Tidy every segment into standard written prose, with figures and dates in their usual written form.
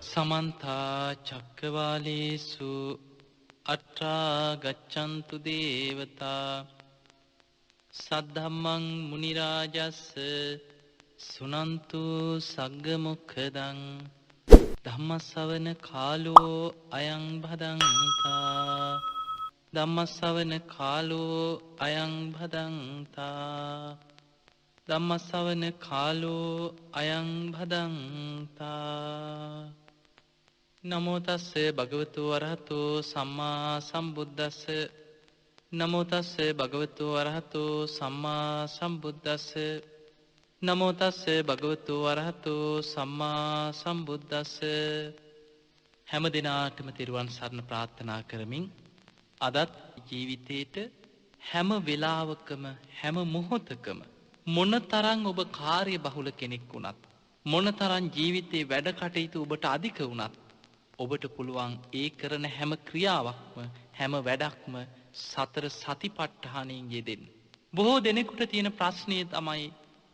සමන්තා චක්කවාලේසු අත්‍රා ගච්ඡන්තු දේවතා සද්ධම්මං මුනි රාජස්ස සුනන්තු සග්ග මොක්ඛදං ධම්මස්සවන කාලෝ අයං භදංතා ධම්මස්සවන කාලෝ අයං භදංතා ධම්මස්සවන කාලෝ අයං භදංතා නමෝ තස්ස භගවතු වරහතෝ සම්මා සම්බුද්දස්ස නමෝ තස්ස භගවතු වරහතෝ සම්මා සම්බුද්දස්ස නමෝ තස්ස භගවතු වරහතෝ සම්මා සම්බුද්දස්ස හැම දිනාටම තෙරුවන් සරණ ප්‍රාර්ථනා කරමින් අදත් ජීවිතේට හැම වෙලාවකම හැම මොහොතකම මොනතරම් ඔබ කාර්ය බහුල කෙනෙක් වුණත් මොනතරම් ජීවිතේ වැඩ කටයුතු ඔබට අධික වුණත් ඔබට පුළුවන් ඒ කරන හැම ක්‍රියාවක්ම හැම වැඩක්ම සතර සතිපට්ඨානයෙන් යෙදෙන්න. බොහෝ දෙනෙකුට තියෙන ප්‍රශ්නේ තමයි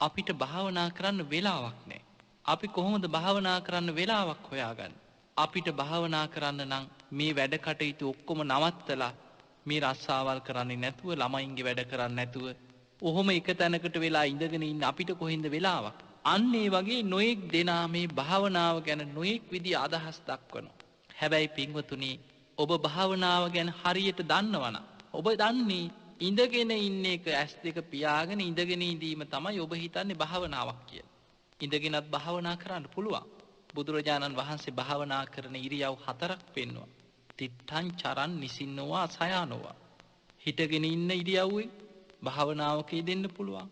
අපිට භාවනා කරන්න වෙලාවක් නැහැ. අපි කොහොමද භාවනා කරන්න වෙලාවක් හොයාගන්නේ? අපිට භාවනා කරන්න නම් මේ වැඩ කටයුතු ඔක්කොම නවත්තලා මේ රස්සාවල් කරන්නේ නැතුව ළමයින්ගේ වැඩ කරන්නේ නැතුව ඔහොම එක තැනකට වෙලා ඉඳගෙන ඉන්න අපිට කොහෙන්ද වෙලාවක්? අන්න ඒ වගේ නොඑක් දෙනා මේ භාවනාව ගැන නොඑක් විදිහ අදහස් දක්වනවා. හැබැයි පින්වතුනි ඔබ භාවනාව ගැන හරියට දන්නවනම් ඔබ දන්නේ ඉඳගෙන ඉන්න එක ඇස් දෙක පියාගෙන ඉඳගෙන ඉඳීම තමයි ඔබ හිතන්නේ භාවනාවක් කියලා. ඉඳගෙනත් භාවනා කරන්න පුළුවන්. බුදුරජාණන් වහන්සේ භාවනා කරන ඉරියව් හතරක් පෙන්වුවා. තිත්තං චරන් නිසින්නෝවා සයානෝවා. හිටගෙන ඉන්න ඉරියව්වේ භාවනාවක යෙදෙන්න පුළුවන්.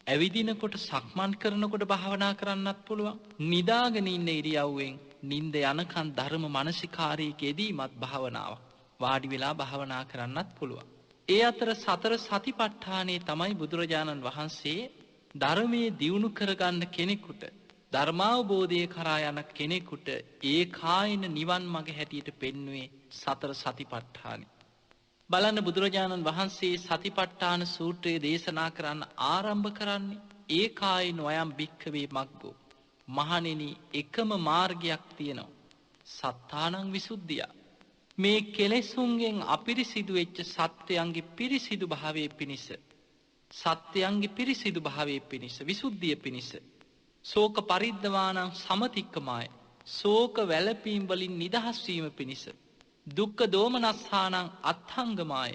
ඇවිදිනකොට සක්මන් කරනකොට භාවනා කරන්නත් පුළුවන්. නිදාගෙන ඉන්න ඉරියව්වෙන් නිින්ද යනකන් ධර්ම මානසිකාරයක යෙදීමත් භාවනාවක්. වාඩි වෙලා භාවනා කරන්නත් පුළුවන්. ඒ අතර සතර සතිපට්ඨානයේ තමයි බුදුරජාණන් වහන්සේ ධර්මයේ දියුණු කරගන්න කෙනෙකුට ධර්මාවබෝධය කරා යන කෙනෙකුට ඒකායන නිවන් මඟ හැටියට පෙන්වුවේ සතර සතිපට්ඨානෙ. බලන්න බුදුරජාණන් වහන්සේ සතිපට්ඨාන සූත්‍රය දේශනා කරන්න ආරම්භ කරන්නේ ඒකායන වයම් භික්ඛවේ මග්ගෝ. මහණෙනි එකම මාර්ගයක් තියෙනවා. සත්තානං විසුද්ධිය. මේ කෙලෙසුන්ගෙන් අපිරිසිදු වෙච්ච සත්‍යයන්ගේ පිරිසිදු භාවයේ පිණිස සත්‍යයන්ගේ පිරිසිදු භාවයේ පිණිස විසුද්ධිය පිණිස ශෝක පරිද්දවානං සමතික්කමාය ශෝක වැළපීම් වලින් නිදහස් වීම පිණිස දුක්ඛ දෝමනස්සානං අත්ථංගමාය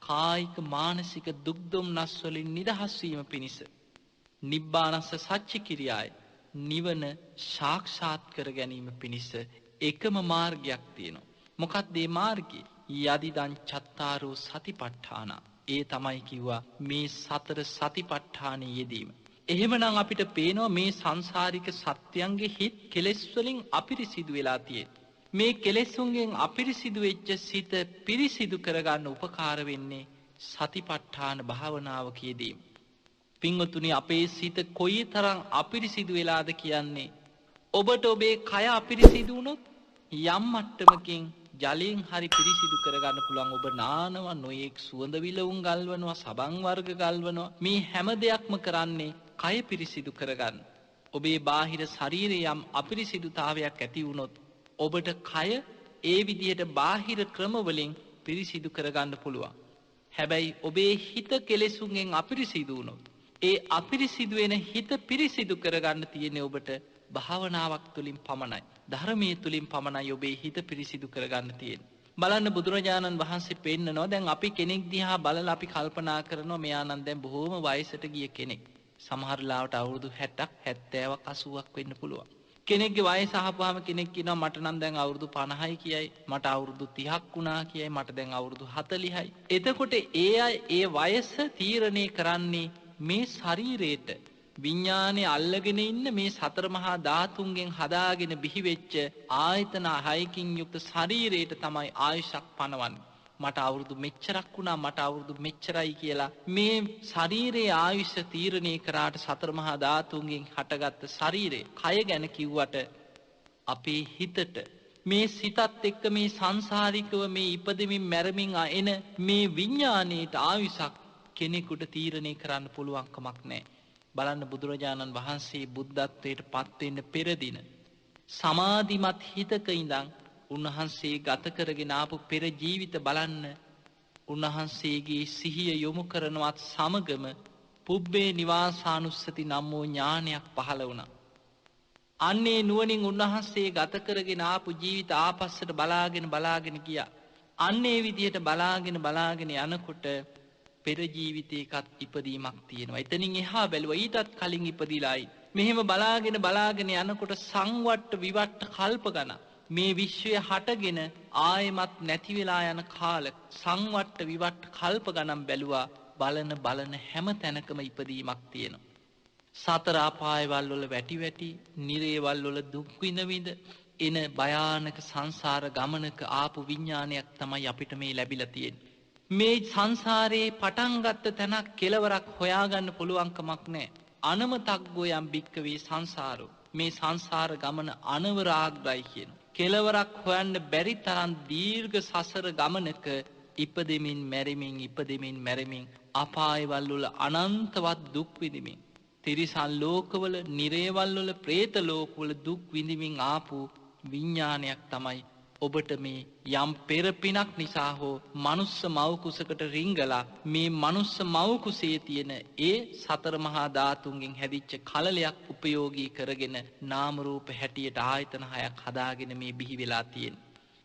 කායික මානසික දුක් දුම්නස් වලින් නිදහස් වීම පිණිස නිබ්බානස්ස සච්චි කිරියාය නිවන සාක්ෂාත් කර ගැනීම පිණිස එකම මාර්ගයක් තියෙනවා. මොකක්ද මේ මාර්ගය? යදිදං චත්තාරෝ සතිපට්ඨාන. ඒ තමයි කිව්වා මේ සතර සතිපට්ඨානයේ යෙදීම. එහෙමනම් අපිට පේනවා මේ සංසාරික සත්‍යයන්ගේ හිත් කෙලෙස් වලින් අපිරිසිදු වෙලා තියෙන්නේ. මේ කෙලෙසුන්ගෙන් අපිරිසිදු වෙච්ච සිත පිරිසිදු කරගන්න උපකාර වෙන්නේ සතිපට්ඨාන භාවනාවක යෙදීම. පින්වතුනි අපේ සිත කොයිතරම් අපිරිසිදු වෙලාද කියන්නේ ඔබට ඔබේ කය අපිරිසිදු වුණොත් යම් මට්ටමකින් ජලයෙන් හරි පිරිසිදු කරගන්න පුළුවන්. ඔබ නානවා නොයෙක් සුවඳ විලවුන් ගල්වනවා සබන් වර්ග ගල්වනවා මේ හැම දෙයක්ම කරන්නේ කය පිරිසිදු කරගන්න. ඔබේ බාහිර ශරීරයේ යම් අපිරිසිදුතාවයක් ඇති වුණොත් ඔබට කය ඒ විදිහට බාහිර ක්‍රම වලින් පිරිසිදු කරගන්න පුළුවන්. හැබැයි ඔබේ හිත කෙලෙසුන්ගෙන් අපිරිසිදු වුණොත් ඒ අපිරිසිදු වෙන හිත පිරිසිදු කරගන්න තියෙන්නේ ඔබට භාවනාවක් තුළින් පමණයි. ධර්මයේ තුලින් පමණයි ඔබේ හිත පිරිසිදු කරගන්න තියෙන්නේ. බලන්න බුදුරජාණන් වහන්සේ පෙන්නනවා දැන් අපි කෙනෙක් දිහා බලලා අපි කල්පනා කරනවා මෙයා නම් දැන් බොහෝම වයසට ගිය කෙනෙක්. සමහර ලාවට අවුරුදු 60ක් 70ක් 80ක් වෙන්න පුළුවන්. කෙනෙක්ගේ වයස අහපුවාම කෙනෙක් කියනවා මට නම් දැන් අවුරුදු 50යි කියයි මට අවුරුදු 30ක් වුණා කියයි මට දැන් අවුරුදු 40යි. එතකොට ඒ අය ඒ වයස තීරණය කරන්නේ මේ ශරීරයට විඥානේ අල්ලගෙන ඉන්න මේ සතර මහා ධාතුන්ගෙන් හදාගෙන බිහිවෙච්ච ආයතන 6කින් යුක්ත ශරීරයට තමයි ආයුෂක් පනවන්නේ. මට අවුරුදු මෙච්චරක් වුණා මට අවුරුදු මෙච්චරයි කියලා මේ ශරීරයේ ආයුෂ තීරණය කරාට සතර මහා ධාතුන්ගෙන් හටගත්ත ශරීරය කය ගැන කිව්වට අපේ හිතට මේ සිතත් එක්ක මේ සංසාරිකව මේ ඉපදෙමින් මැරෙමින් එන මේ විඥාණයට ආයුෂක් කෙනෙකුට තීරණය කරන්න පුළුවන් කමක් නැහැ. බලන්න බුදුරජාණන් වහන්සේ බුද්ධත්වයට පත් වෙන්න පෙර දින සමාධිමත් හිතක ඉඳන් උන්වහන්සේ ගත කරගෙන ආපු පෙර ජීවිත බලන්න උන්වහන්සේගේ සිහිය යොමු කරනවත් සමගම පුබ්බේ නිවාසානුස්සති නම් වූ ඥානයක් පහළ වුණා. අන්නේ නුවණින් උන්වහන්සේ ගත කරගෙන ආපු ජීවිත ආපස්සට බලාගෙන ගියා. අන්නේ විදිහට බලාගෙන යනකොට පෙර ජීවිතයකත් ඉපදීමක් තියෙනවා. එතනින් එහා බැලුවා ඊටත් කලින් ඉපදිලායි. මෙහෙම බලාගෙන යනකොට සංවට්ට විවට්ට කල්ප ගණන් මේ විශ්වය හටගෙන ආයෙමත් නැති වෙලා යන කාල සංවට්ට විවට්ට කල්ප ගණන් බැලුවා. බලන හැම තැනකම ඉපදීමක් තියෙනවා. සතර අපායවල වල වැටි නිරේවල් වල දුක් විඳ එන භයානක සංසාර ගමනක ආපු විඥානයක් තමයි අපිට මේ ලැබිලා තියෙන්නේ. මේ සංසාරේ පටන් ගත්ත තැනක් කෙලවරක් හොයාගන්න පුළුවන්කමක් නැහැ. අනමතග්ගෝ යම් භික්කවේ සංසාරෝ. මේ සංසාර ගමන අනවරාග්‍රයි කියන. කෙලවරක් හොයන්න බැරි තරම් දීර්ඝ සසර ගමනක ඉපදෙමින් මැරෙමින් අපායවල වල අනන්තවත් දුක් විඳිමින් තිරිසන් ලෝකවල නිරේවල් වල പ്രേත ලෝකවල දුක් විඳිමින් ආපු විඥානයක් තමයි ඔබට මේ යම් පෙර පිනක් නිසා හෝ මනුස්ස මව් කුසකට රිංගලා මේ මනුස්ස මව් කුසේ තියෙන ඒ සතර මහා ධාතුන්ගෙන් හැදිච්ච කලලයක් උපයෝගී කරගෙන නාම රූප හැටියට ආයතන හයක් හදාගෙන මේ බිහි වෙලා තියෙන.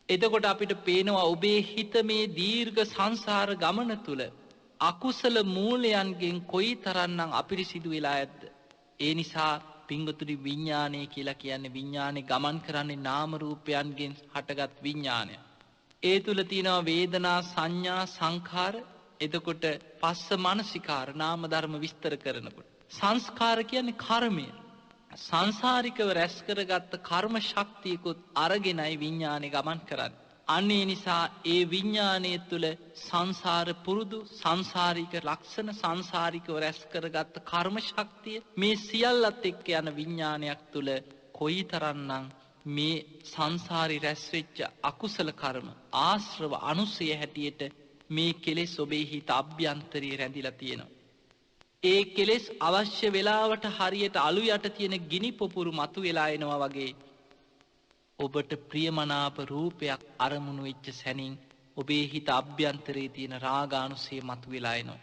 එතකොට අපිට පේනවා ඔබේ හිත මේ දීර්ඝ සංසාර ගමන තුල අකුසල මූලයන්ගෙන් කොයිතරම්නම් අපිරිසිදු වෙලා ඇද්ද. ඒ නිසා පිංගුතුනි විඥානය කියලා කියන්නේ විඥානේ ගමන් කරන්නේ නාම රූපයන්ගෙන් හටගත් විඥානය. ඒ තුල තියෙනවා වේදනා සංඥා සංඛාර. එතකොට පස්ස මනසිකාර නාම ධර්ම විස්තර කරනකොට සංස්කාර කියන්නේ කර්මය. සංසාරිකව රැස් කරගත්ත කර්ම ශක්තියකුත් අරගෙනයි විඥානේ ගමන් කරන්නේ. අන්නේ නිසා ඒ විඥානය තුළ සංසාර පුරුදු සංසාරික ලක්ෂණ සංසාරිකව රැස් කරගත්ත කර්ම ශක්තිය මේ සියල්ලත් එක්ක යන විඥානයක් තුළ කොයිතරම්නම් මේ සංසාරي රැස් වෙච්ච අකුසල කර්ම ආශ්‍රව අනුසය හැටියට මේ කෙලෙස් ඔබේ හිත අභ්‍යන්තරයේ රැඳිලා තියෙනවා. ඒ කෙලෙස් අවශ්‍ය වෙලාවට හරියට අලු යට තියෙන ගිනි පොපුරු මතු වෙලා එනවා වගේ ඔබට ප්‍රියමනාප රූපයක් අරමුණු වෙච්ච සැනින් ඔබේ හිත අභ්‍යන්තරයේ තියෙන රාගානුසය මතුවලා එනවා.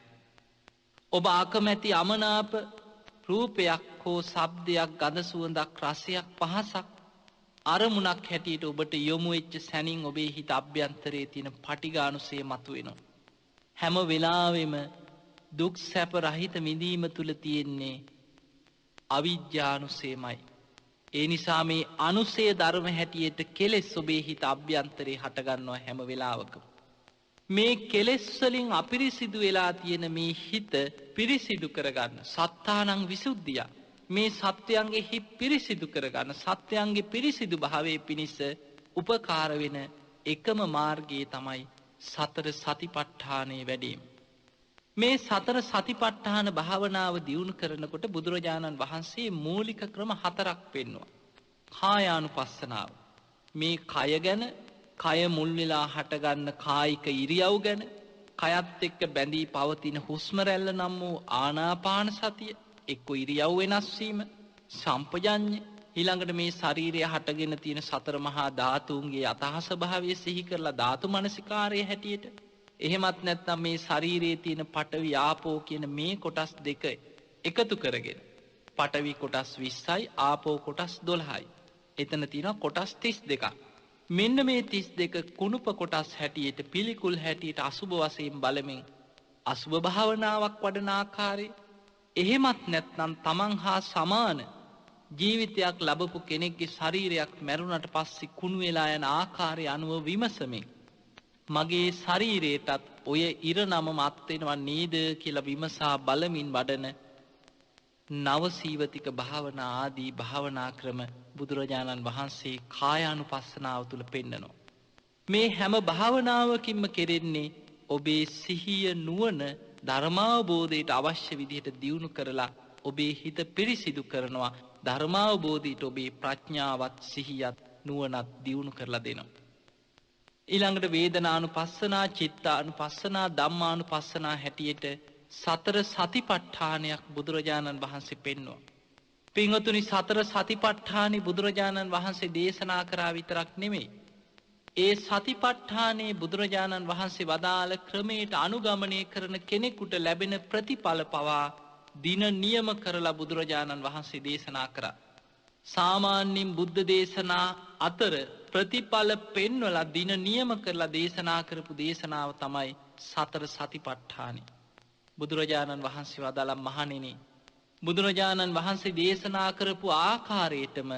ඔබ අකමැති අමනාප රූපයක් හෝ ශබ්දයක් ගඳ සුවඳක් රසයක් පහසක් අරමුණක් හැටියට ඔබට යොමු වෙච්ච සැනින් ඔබේ හිත අභ්‍යන්තරයේ තියෙන පටිඝානුසය මතුවෙනවා. හැම වෙලාවෙම දුක් සැප රහිත විඳීම තුල තියෙන්නේ අවිජ්ජානුසයමයි. ඒ නිසා මේ අනුසය ධර්ම හැටියට කෙලෙස් ඔබේ හිත අභ්‍යන්තරේ හටගන්නවා හැම වෙලාවකම. මේ කෙලෙස් වලින් අපිරිසිදු වෙලා තියෙන මේ හිත පිරිසිදු කරගන්න සත්තානං විසුද්ධිය. මේ සත්‍යයන්ගේ හිත් පිරිසිදු කරගන්න සත්‍යයන්ගේ පිරිසිදු භාවයේ පිණිස උපකාර වෙන එකම මාර්ගය තමයි සතර සතිපට්ඨානෙ වැඩිම. මේ සතර සතිපට්ඨාන භාවනාව දියුණු කරනකොට බුදුරජාණන් වහන්සේ මූලික ක්‍රම 4ක් පෙන්වුවා. කායානුපස්සනාව. මේ කය ගැන, කය මුල් වෙලා හටගන්න කායික ඉරියව් ගැන, කයත් එක්ක බැඳී පවතින හුස්ම රැල්ල නම් වූ ආනාපාන සතිය, එක්ක ඉරියව් වෙනස් වීම, සම්පජඤ්ඤය, ඊළඟට මේ ශරීරය හටගෙන තියෙන සතර මහා ධාතුන්ගේ අතහස භාවය සිහි කරලා ධාතු මනසිකාරයේ හැටියට එහෙමත් නැත්නම් මේ ශරීරයේ තියෙන පඨවි ආපෝ කියන මේ කොටස් දෙක එකතු කරගෙන පඨවි කොටස් 20යි ආපෝ කොටස් 12යි. එතන තියෙනවා කොටස් 32ක්. මෙන්න මේ 32 කුණුප කොටස් හැටියට පිළිකුල් හැටියට අසුබ වශයෙන් බලමින් අසුබ භාවනාවක් වඩන ආකාරය එහෙමත් නැත්නම් තමන් හා සමාන ජීවිතයක් ලැබපු කෙනෙක්ගේ ශරීරයක් මැරුණට පස්සේ කුණු වෙලා යන ආකාරය අනුව විමසමින් මගේ ශරීරයටත් ඔය ඉරණම මත් වෙනවා නේද කියලා විමසා බලමින් වඩන නවසීවතික භාවනා ආදී භාවනා ක්‍රම බුදුරජාණන් වහන්සේ කායානුපස්සනාව තුල පෙන්නනවා. මේ හැම භාවනාවකින්ම කෙරෙන්නේ ඔබේ සිහිය නුවණ ධර්මාවබෝධයට අවශ්‍ය විදිහට දියුණු කරලා ඔබේ හිත පිරිසිදු කරනවා. ධර්මාවබෝධයට ඔබේ ප්‍රඥාවත් සිහියත් නුවණත් දියුණු කරලා දෙනවා. ඊළඟට වේදනානුපස්සනා, චිත්තානුපස්සනා, ධම්මානුපස්සනා හැටියට සතර සතිපට්ඨානයක් බුදුරජාණන් වහන්සේ පෙන්වුවා. පින්වතුනි සතර සතිපට්ඨානෙ බුදුරජාණන් වහන්සේ දේශනා කරා විතරක් නෙමෙයි. ඒ සතිපට්ඨානයේ බුදුරජාණන් වහන්සේ වදාළ ක්‍රමයට අනුගමනය කරන කෙනෙකුට ලැබෙන ප්‍රතිඵල පවා දින නියම කරලා බුදුරජාණන් වහන්සේ දේශනා කරා. සාමාන්‍යයෙන් බුද්ධ දේශනා අතර ප්‍රතිඵල පෙන්වලා දින නියම කරලා දේශනා කරපු දේශනාව තමයි සතර සතිපට්ඨානෙ. බුදුරජාණන් වහන්සේ වදාළ මහණෙනි, බුදුරජාණන් වහන්සේ දේශනා කරපු ආකාරයටම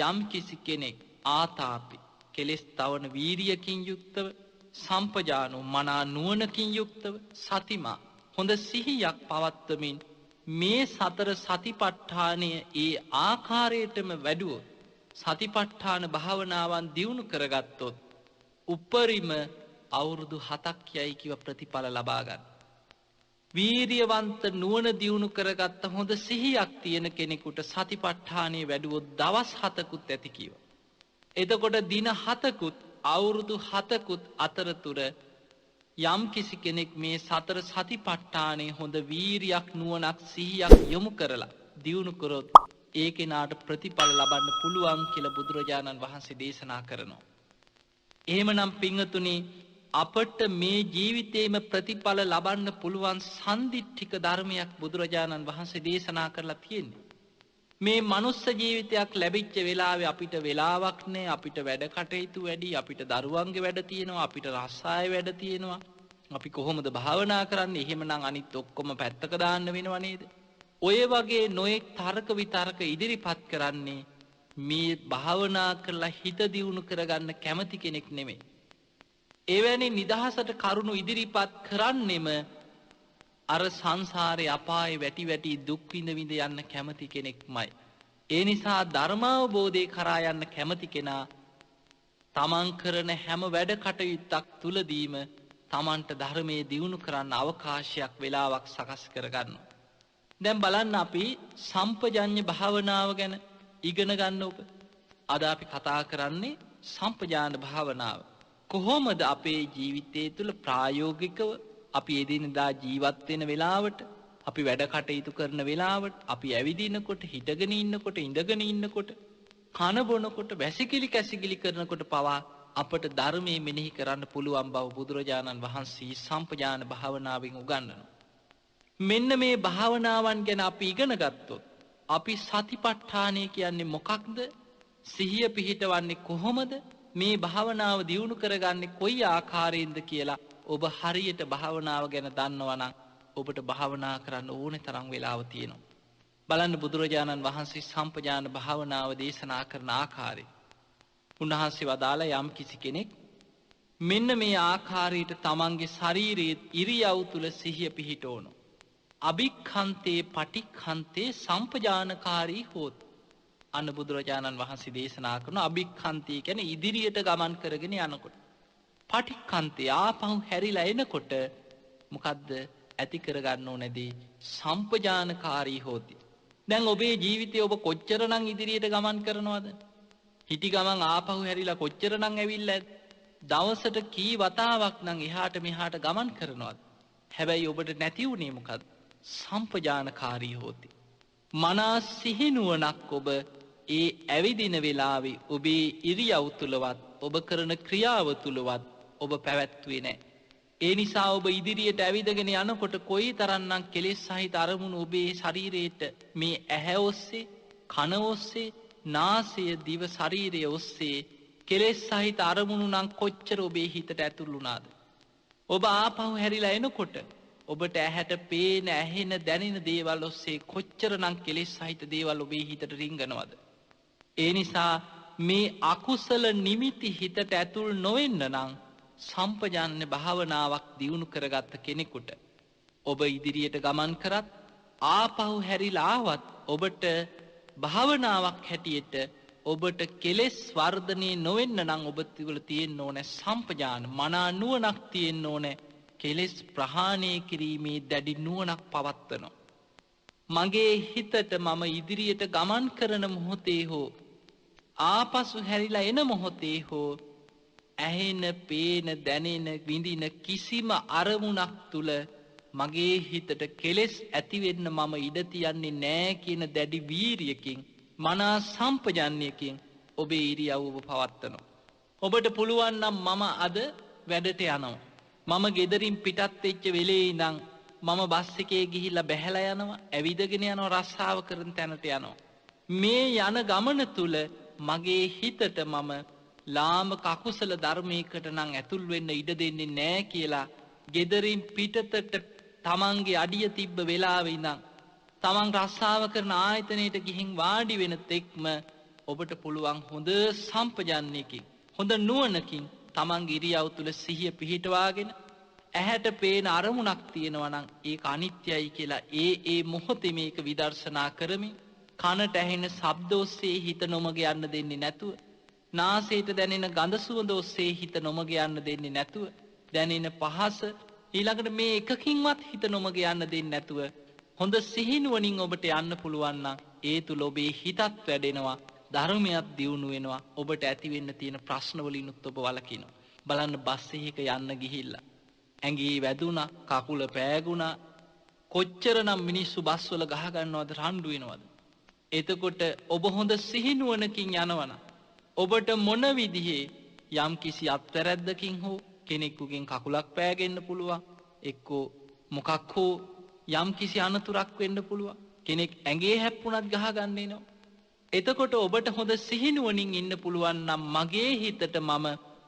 යම් කිසි කෙනෙක් ආතාපි කෙලෙස් තවන වීරියකින් යුක්තව, සම්පජානෝ මනා නුවණකින් යුක්තව, සතිමා හොඳ සිහියක් පවත්වමින් මේ සතර සතිපට්ඨානය ඒ ආකාරයටම වැඩුවොත්, සතිපට්ඨාන භාවනාවන් දියුණු කරගත්තොත් උපරිම අවුරුදු 7ක් යයි කිව ප්‍රතිඵල ලබා ගන්න. වීරියවන්ත නුවණ දියුණු කරගත්ත හොඳ සිහියක් තියෙන කෙනෙකුට සතිපට්ඨානය වැඩුවොත් දවස් 7කුත් ඇති කිව. එතකොට දින 7කුත් අවුරුදු 7කුත් අතරතුර යම් කිසි කෙනෙක් මේ සතර සතිපට්ඨානයේ හොඳ වීරියක් නුවණක් සිහියක් යොමු කරලා දියුණු කරොත් ඒ කෙනාට ප්‍රතිඵල ලබන්න පුළුවන් කියලා බුදුරජාණන් වහන්සේ දේශනා කරනවා. එහෙමනම් පින්වතුනි, අපට මේ ජීවිතේම ප්‍රතිඵල ලබන්න පුළුවන් සන්දිට්ඨික ධර්මයක් බුදුරජාණන් වහන්සේ දේශනා කරලා තියෙන්නේ. මේ මනුස්ස ජීවිතයක් ලැබිච්ච වෙලාවේ අපිට වෙලාවක් නැහැ, අපිට වැඩ කටයුතු වැඩි, අපිට දරුවන්ගේ වැඩ තියෙනවා, අපිට රස්සාය වැඩ තියෙනවා. අපි කොහොමද භාවනා කරන්නේ? එහෙමනම් අනිත් ඔක්කොම පැත්තක දාන්න වෙනව නේද? ඔය වගේ නොයෙක් තර්ක විතර්ක ඉදිරිපත් කරන්නේ මේ භාවනා කරලා හිත දියුණු කරගන්න කැමති කෙනෙක් නෙමෙයි. එවැනි නිදහසට කරුණු ඉදිරිපත් කරන්නෙම අර සංසාරේ අපායේ වැටි වැටි දුක් විඳ විඳ යන්න කැමති කෙනෙක්මයි. ඒ නිසා ධර්මාවබෝධය කරා යන්න කැමති කෙනා තමන් කරන හැම වැඩ කටයුත්තක් තුලදීම තමන්ට ධර්මයේ දියුණු කරන්න අවකාශයක් වෙලාවක් සකස් කරගන්නවා. දැන් බලන්න අපි සම්පජඤ්ඤ භාවනාව ගැන ඉගෙන ගන්න ඔබ. අද අපි කතා කරන්නේ සම්පජාන භාවනාව. කොහොමද අපේ ජීවිතය තුළ ප්‍රායෝගිකව අපි එදිනෙදා ජීවත් වෙන වෙලාවට, අපි වැඩ කටයුතු කරන වෙලාවට, අපි ඇවිදිනකොට, හිටගෙන ඉන්නකොට, ඉඳගෙන ඉන්නකොට, කන බොනකොට, වැසිකිලි කැසිකිලි කරනකොට පවා අපට ධර්මයේ මෙනෙහි කරන්න පුළුවන් බව බුදුරජාණන් වහන්සේ සම්පජාන භාවනාවෙන් උගන්වනවා. මෙන්න මේ භාවනාවන් ගැන අපි ඉගෙන ගත්තොත් අපි සතිපට්ඨානය කියන්නේ මොකක්ද? සිහිය පිහිටවන්නේ කොහොමද? මේ භාවනාව දියුණු කරගන්නේ කොයි ආකාරයෙන්ද කියලා ඔබ හරියට භාවනාව ගැන දන්නවා නම් ඔබට භාවනා කරන්න ඕනේ තරම් වෙලාව තියෙනවා. බලන්න බුදුරජාණන් වහන්සේ සම්පජාන භාවනාව දේශනා කරන ආකාරය. උන්වහන්සේ වදාලා යම් කිසි කෙනෙක් මෙන්න මේ ආකාරයට තමන්ගේ ශරීරයේ ඉරියව් තුල සිහිය පිහිටවන අභික්ඛන්තේ පටික්ඛන්තේ සම්පජානකාරී හෝත්. අන්න බුදුරජාණන් වහන්සේ දේශනා කරන අභික්ඛන්තේ කියන්නේ ඉදිරියට ගමන් කරගෙන යනකොට, පටික්ඛන්තේ ආපහු හැරිලා එනකොට මොකද්ද ඇති කරගන්න ඕනේදී? සම්පජානකාරී හෝති. දැන් ඔබේ ජීවිතේ ඔබ කොච්චරනම් ඉදිරියට ගමන් කරනවද? හිටි ගමන් ආපහු හැරිලා කොච්චරනම් ඇවිල්ලා දවසට කී වතාවක් නම් එහාට මෙහාට ගමන් කරනවද? හැබැයි ඔබට නැති වුණේ මොකද්ද? සම්පජානකාරී හෝති. මනස සිහිනුවණක් ඔබ ඒ ඇවිදින වෙලාවේ ඔබේ ඉරියව් තුලවත් ඔබ කරන ක්‍රියාව තුලවත් ඔබ පැවැත්වුවේ නැහැ. ඒ නිසා ඔබ ඉදිරියට ඇවිදගෙන යනකොට කොයි තරම්නම් කෙලෙස් සහිත අරමුණු ඔබේ ශරීරයට මේ ඇහැ ඔස්සේ, කන ඔස්සේ, නාසය, දිව, ශරීරය ඔස්සේ කෙලෙස් සහිත අරමුණු නම් කොච්චර ඔබේ හිතට ඇතුළු වුණාද? ඔබ ආපහු හැරිලා එනකොට ඔබට ඇහැට පේන, ඇහෙන, දැනෙන දේවල් ඔස්සේ කොච්චරනම් කෙලෙස් සහිත දේවල් ඔබේ හිතට රිංගනවද? ඒ නිසා මේ අකුසල නිමිති හිතට ඇතුල් නොවෙන්න නම් සම්පජාන්‍ය භාවනාවක් දියුණු කරගත්ත කෙනෙකුට ඔබ ඉදිරියට ගමන් කරත් ආපහු හැරිලා ආවත් ඔබට භාවනාවක් හැටියට ඔබට කෙලෙස් වර්ධනය නොවෙන්න නම් ඔබ තුළ තියෙන්න ඕනේ සම්පජාන මනා නුවණක් තියෙන්න ඕනේ. කෙලෙස් ප්‍රහාණය කිරීමේ දැඩි නුවණක් පවත්වනවා. මගේ හිතට මම ඉදිරියට ගමන් කරන මොහොතේ හෝ ආපසු හැරිලා එන මොහොතේ හෝ ඇහෙන, පේන, දැනෙන, විඳින කිසිම අරමුණක් තුල මගේ හිතට කෙලෙස් ඇති වෙන්න මම ඉඩ තියන්නේ නෑ කියන දැඩි වීරියකින් මනා සම්පජන්‍යකින් ඔබේ ඉරියව්ව පවත්වනවා. ඔබට පුළුවන් නම් මම අද වැඩට යනවා. මම ගෙදරින් පිටත් වෙච්ච වෙලේ ඉඳන් මම බස් එකේ ගිහිල්ලා බැහැලා යනවා, ඇවිදගෙන යනවා, රස්සාව කරන තැනට යනවා. මේ යන ගමන තුල මගේ හිතට මම ලාමක අකුසල ධර්මයකට නම් ඇතුල් වෙන්න ඉඩ දෙන්නේ නෑ කියලා ගෙදරින් පිටතට තමන්ගේ අඩිය තිබ්බ වෙලාවෙ ඉඳන් තමන් රස්සාව කරන ආයතනයට ගිහින් වාඩි වෙන තෙක්ම ඔබට පුළුවන් හොඳ සම්පජන්‍යකින් හොඳ නුවණකින් තමන්ගේ ඉරියව් තුල සිහිය පිහිටවාගෙන ඇහැට පේන අරමුණක් තියෙනවා නම් ඒක අනිත්‍යයි කියලා ඒ මොහොතේ මේක විදර්ශනා කරමින් කනට ඇහෙන ශබ්ද ඔස්සේ හිත නොමග යන්න දෙන්නේ නැතුව නාසයට දැනෙන ගඳ සුවඳ ඔස්සේ හිත නොමග යන්න දෙන්නේ නැතුව දැනෙන පහස ඊළඟට මේ එකකින්වත් හිත නොමග යන්න දෙන්නේ නැතුව හොඳ සිහිනුවණින් ඔබට යන්න පුළුවන් නම් ඒ තුල ඔබේ හිතත් වැඩෙනවා ධර්මයක් දියුණු වෙනවා ඔබට ඇති වෙන්න තියෙන ප්‍රශ්න වලිනුත් ඔබ වළකිනවා බලන්න බස් එකක යන්න ගිහිල්ලා ඇඟේ වැදුනා කකුල පෑගුණා කොච්චරනම් මිනිස්සු බස් වල ගහ ගන්නවද රණ්ඩු වෙනවද එතකොට ඔබ හොඳ සිහිනුවණකින් යනවනම් ඔබට මොන විදිහේ යම් කිසි අත්තරද්දකින් හෝ කෙනෙකුගෙන් කකුලක් පෑගෙන්න පුළුවන් එක්කෝ මොකක් හෝ යම් කිසි අනතුරක් වෙන්න පුළුවන් කෙනෙක් ඇඟේ හැප්පුණත් ගහ ගන්න එනවා එතකොට ඔබට හොඳ සිහිනුවණින් ඉන්න පුළුවන් නම් මගේ හිතට මම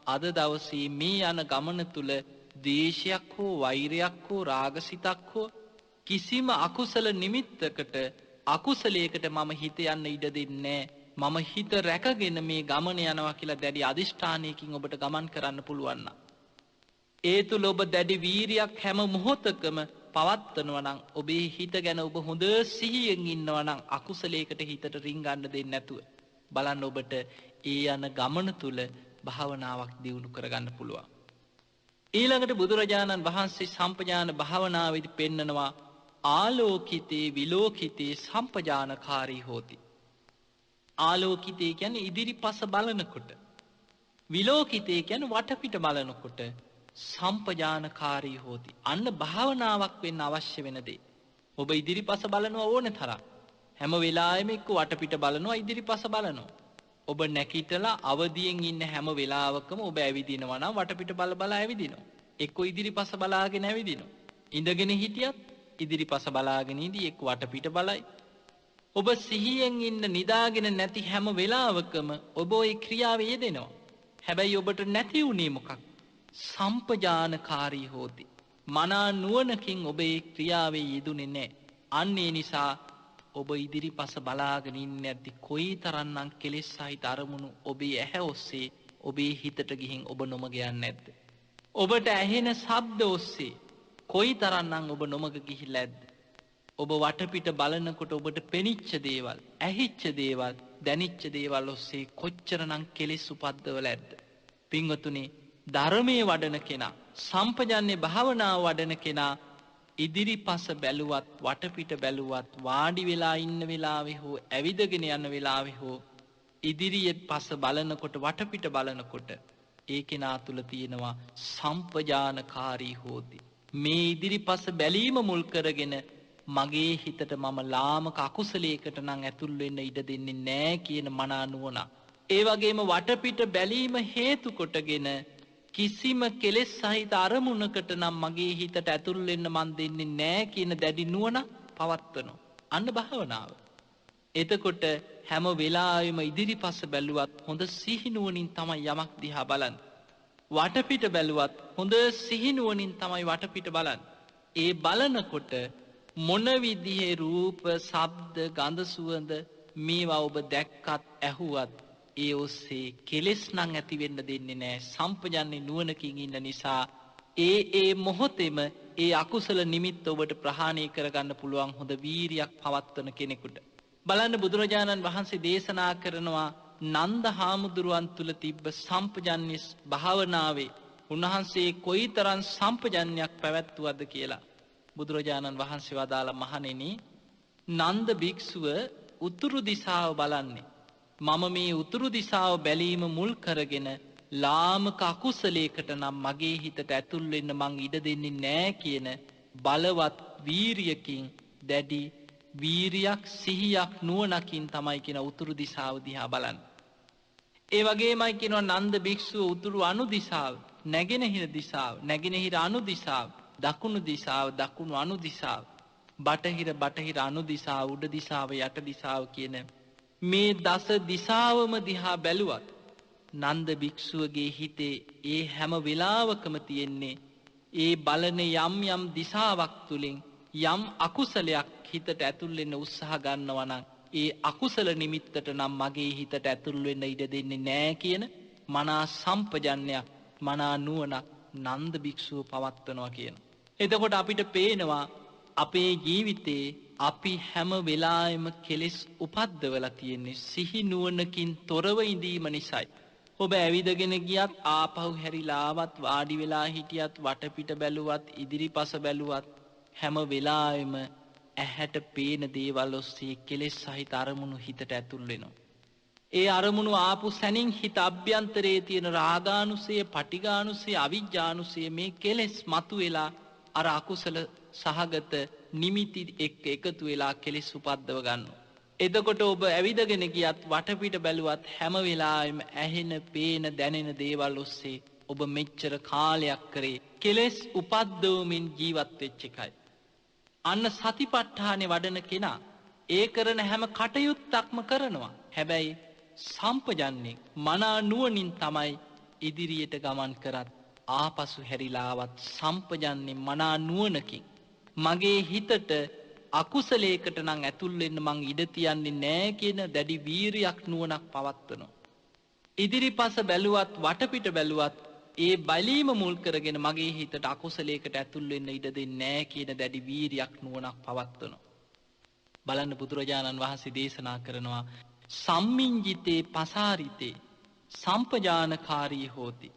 අද දවසේ මේ යන ගමන තුල ද්වේෂයක් හෝ වෛරයක් හෝ රාගසිතක් හෝ කිසිම අකුසල නිමිත්තකට අකුසලයකට මම හිත යන්න ඉඩ දෙන්නේ මම හිත රැකගෙන මේ ගමන යනවා කියලා දැඩි අදිෂ්ඨානයකින් ඔබට ගමන් කරන්න පුළුවන් නම් ඒ තුල ඔබ දැඩි වීරියක් හැම මොහොතකම පවත්වනවා නම් ඔබේ හිත ගැන ඔබ හොඳ සිහියෙන් ඉන්නවා නම් අකුසලයකට හිතට රිංගන්න දෙන්නේ නැතුව බලන්න ඔබට ඒ යන ගමන තුල භාවනාවක් දියුණු කරගන්න පුළුවන් ඊළඟට බුදුරජාණන් වහන්සේ සම්පජාන භාවනාවේදී පෙන්නනවා ආලෝකිතේ විලෝකිතේ සම්පජානකාරී හෝති ආලෝකිතේ කියන්නේ ඉදිරිපස බලනකොට විලෝකිතේ කියන්නේ වටපිට බලනකොට සම්පජානකාරී හෝති අන්න භාවනාවක් වෙන්න අවශ්‍ය වෙන දේ ඔබ ඉදිරිපස බලනවා ඕනේ තරම් හැම වෙලාවෙම එක්ක වටපිට බලනවා ඉදිරිපස බලනවා ඔබ නැකිටලා අවදියෙන් ඉන්න හැම වෙලාවකම ඔබ ඇවිදිනවා නම් වටපිට බල බල ඇවිදිනවා එක්ක ඉදිරිපස බලාගෙන ඇවිදිනවා ඉඳගෙන හිටියත් ඉදිරිපස බලාගෙන ඉඳී එක්ක වටපිට බලයි ඔබ සිහියෙන් ඉන්න නිදාගෙන නැති හැම වෙලාවකම ඔබ ওই ක්‍රියාවේ යෙදෙනවා හැබැයි ඔබට නැති උනේ මොකක් සම්පජානකාරී හෝති මනා නුවණකින් ඔබ ඒ ක්‍රියාවේ යෙදුනේ නැහැ අන්න ඒ නිසා ඔබ ඉදිරිපස බලාගෙන ඉන්නේ නැද්දි කොයිතරම්නම් කෙලෙස් සහිත අරමුණු ඔබේ ඇහැ ඔස්සේ ඔබේ හිතට ගිහින් ඔබ නොමග යන්නේ නැද්ද ඔබට ඇහෙන ශබ්ද ඔස්සේ කොයිතරම්නම් ඔබ නොමග ගිහිල්ලා ඇද්ද ඔබ වටපිට බලනකොට ඔබට පෙනිච්ච දේවල් ඇහිච්ච දේවල් දැනිච්ච දේවල් ඔස්සේ කොච්චරනම් කෙලෙස් උපද්දවල ඇද්ද පින්වතුනි ධර්මයේ වඩන කෙනා සම්පජන්‍ය භාවනාව වඩන කෙනා ඉදිරිපස බැලුවත් වටපිට බැලුවත් වාඩි වෙලා ඉන්න වෙලාවේ හෝ ඇවිදගෙන යන වෙලාවේ හෝ ඉදිරියේ පස බලනකොට වටපිට බලනකොට ඒ කෙනා තුල තියෙනවා සම්පජානකාරී හෝති මේ ඉදිරිපස බැලීම මුල් කරගෙන මගේ හිතට මම ලාමක අකුසලයකට නම් ඇතුල් වෙන්න ඉඩ දෙන්නේ නැහැ කියන මනා නුවණ ඒ වගේම වටපිට බැලීම හේතු කොටගෙන කිසිම කෙලෙස් සහිත අරමුණකට නම් මගේ හිතට ඇතුල් වෙන්න මන් දෙන්නේ නැහැ කියන දැඩි නුවණ පවත්වනවා. අන්න භාවනාව. එතකොට හැම වෙලාවෙම ඉදිරිපස බැලුවත් හොඳ සිහිනුවණින් තමයි යමක් දිහා බලන්නේ. වටපිට බැලුවත් හොඳ සිහිනුවණින් තමයි වටපිට බලන්නේ. ඒ බලනකොට මොන විදිහේ රූප, ශබ්ද, ගන්ධ, සුවඳ මේවා ඔබ දැක්කත් ඇහුවත් ඒ ඔස්සේ කෙලෙස් නම් ඇති වෙන්න දෙන්නේ නැහැ. සම්පජන්‍ය නුවණකින් ඉන්න නිසා ඒ මොහොතේම ඒ අකුසල නිමිත්ත ඔබට ප්‍රහාණය කරගන්න පුළුවන් හොඳ වීරියක් පවත්වන කෙනෙකුට. බලන්න බුදුරජාණන් වහන්සේ දේශනා කරනවා නන්ද හාමුදුරුවන් තුල තිබ්බ සම්පජන්‍ය භාවනාවේ උන්වහන්සේ කොයිතරම් සම්පජන්‍යයක් පැවැත්වුවද කියලා. බුදුරජාණන් වහන්සේ වදාළ මහණෙනි නන්ද භික්ෂුව උතුරු දිශාව බලන්නේ මම මේ උතුරු දිශාව බැලීම මුල් කරගෙන ලාමක අකුසලයකට නම් මගේ හිතට ඇතුල් වෙන්න මං ඉඩ දෙන්නේ නැහැ කියන බලවත් වීරියකින් දැඩි වීරියක් සිහියක් නුවණකින් තමයි කියන උතුරු දිශාව දිහා බලන්නේ. ඒ වගේමයි කියනවා නන්ද භික්ෂුව උතුරු අනු දිශාව, නැගෙනහිර දිශාව, නැගෙනහිර අනු දිශාව, දකුණු දිශාව, දකුණු අනු දිශාව, බටහිර අනු දිශාව, උඩ දිශාව, යට දිශාව කියන මේ දස දිශාවම දිහා බැලුවත් නන්ද භික්ෂුවගේ හිතේ ඒ හැම වෙලාවකම තියෙන්නේ ඒ බලන යම් යම් දිශාවක් තුලින් යම් අකුසලයක් හිතට ඇතුල් වෙන්න උත්සාහ ගන්නවා නම් ඒ අකුසල නිමිත්තට නම් මගේ හිතට ඇතුල් වෙන්න ඉඩ දෙන්නේ නැහැ කියන මනා සම්පජන්ණයක්, මනා නුවණක් නන්ද භික්ෂුව පවත්වනවා කියන. එතකොට අපිට පේනවා අපේ ජීවිතේ අපි හැම වෙලාවෙම කෙලෙස් උපද්දවලා තියෙන්නේ සිහි නුවණකින් තොරව ඉඳීම නිසායි. ඔබ ඇවිදගෙන ගියත් ආපහු හැරිලා ආවත් වාඩි වෙලා හිටියත් වටපිට බැලුවත් ඉදිරිපස බැලුවත් හැම වෙලාවෙම ඇහැට පේන දේවල් ඔස්සේ කෙලෙස් සහිත අරමුණු හිතට ඇතුල් වෙනවා. ඒ අරමුණු ආපු සැනින් හිත අභ්‍යන්තරයේ තියෙන රාගානුසය, පටිඝානුසය, අවිජ්ජානුසය මේ කෙලෙස් මතුවෙලා අර අකුසල සහගත නිමිති එක්ක එකතු වෙලා කෙලෙස් උපද්දව ගන්නවා. එතකොට ඔබ ඇවිදගෙන ගියත් වටපිට බැලුවත් හැම වෙලාවෙම ඇහෙන, පේන, දැනෙන දේවල් ඔස්සේ ඔබ මෙච්චර කාලයක් කරේ කෙලෙස් උපද්දවමින් ජීවත් වෙච්ච එකයි. අන්න සතිපට්ඨානෙ වඩන කෙනා ඒ කරන හැම කටයුත්තක්ම කරනවා. හැබැයි සම්පජන්ණේ මනා නුවණින් තමයි ඉදිරියට ගමන් කරත් ආපසු හැරිලාවත් සම්පජන්ණේ මනා නුවණකින් මගේ හිතට අකුසලයකට නම් ඇතුල් වෙන්න මං ඉඩ තියන්නේ නැහැ කියන දැඩි වීරියක් නුවණක් පවත්වනවා. ඉදිරිපස බැලුවත් වටපිට බැලුවත් ඒ බැලීම මුල් කරගෙන මගේ හිතට අකුසලයකට ඇතුල් වෙන්න ඉඩ දෙන්නේ නැහැ කියන දැඩි වීරියක් නුවණක් පවත්වනවා. බලන්න බුදුරජාණන් වහන්සේ දේශනා කරනවා සම්මිංජිතේ පසාරිතේ සම්පජානකාරී හෝති.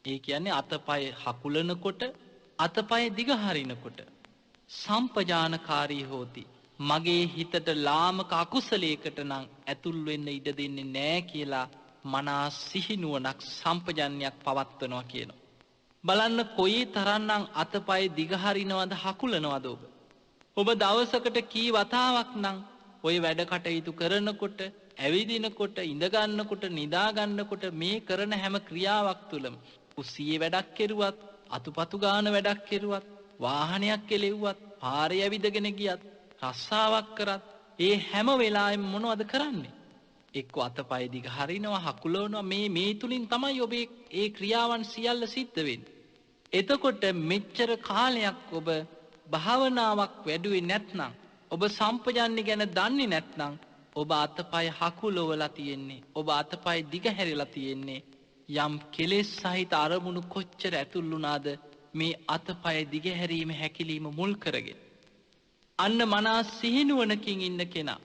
ඒ කියන්නේ අතපය හකුලනකොට අතපය දිග හරිනකොට සම්පජානකාරී හෝති. මගේ හිතට ලාමක අකුසලයකට නම් ඇතුල් වෙන්න ඉඩ දෙන්නේ නැහැ කියලා මනා සිහිනුවණක් සම්පජන්ණයක් පවත්වනවා කියනවා. බලන්න කොයි තරම්නම් අතපය දිග හරිනවද හකුලනවද ඔබ? ඔබ දවසකට කී වතාවක් නම් ඔය වැඩ කටයුතු කරනකොට, ඇවිදිනකොට, ඉඳ ගන්නකොට, නිදා ගන්නකොට මේ කරන හැම ක්‍රියාවක් තුළම කුස්සියේ වැඩක් කෙරුවත්, අතුපතු ගාන වැඩක් කෙරුවත්, වාහනයක් කෙලෙව්වත්, පාරේ ඇවිදගෙන ගියත්, රස්සාවක් කරත් ඒ හැම වෙලාවෙම මොනවද කරන්නේ? එක්ක අතපය දිග හරිනවා, හකුලවනවා. මේ තුලින් තමයි ඔබේ ඒ ක්‍රියාවන් සියල්ල සිද්ධ වෙන්නේ. එතකොට මෙච්චර කාලයක් ඔබ භාවනාවක් වැඩුවේ නැත්නම්, ඔබ සම්පජන්ණි ගැන දන්නේ නැත්නම් ඔබ අතපය හකුලවලා තියෙන්නේ, ඔබ අතපය දිග හැරිලා තියෙන්නේ යම් කෙලෙස් සහිත අරමුණු කොච්චර ඇතුල් වුණාද මේ අතපය දිග හැරීම හැකිලිම මුල් කරගෙන. අන්න මනා සිහිනුවණකින් ඉන්න කෙනා,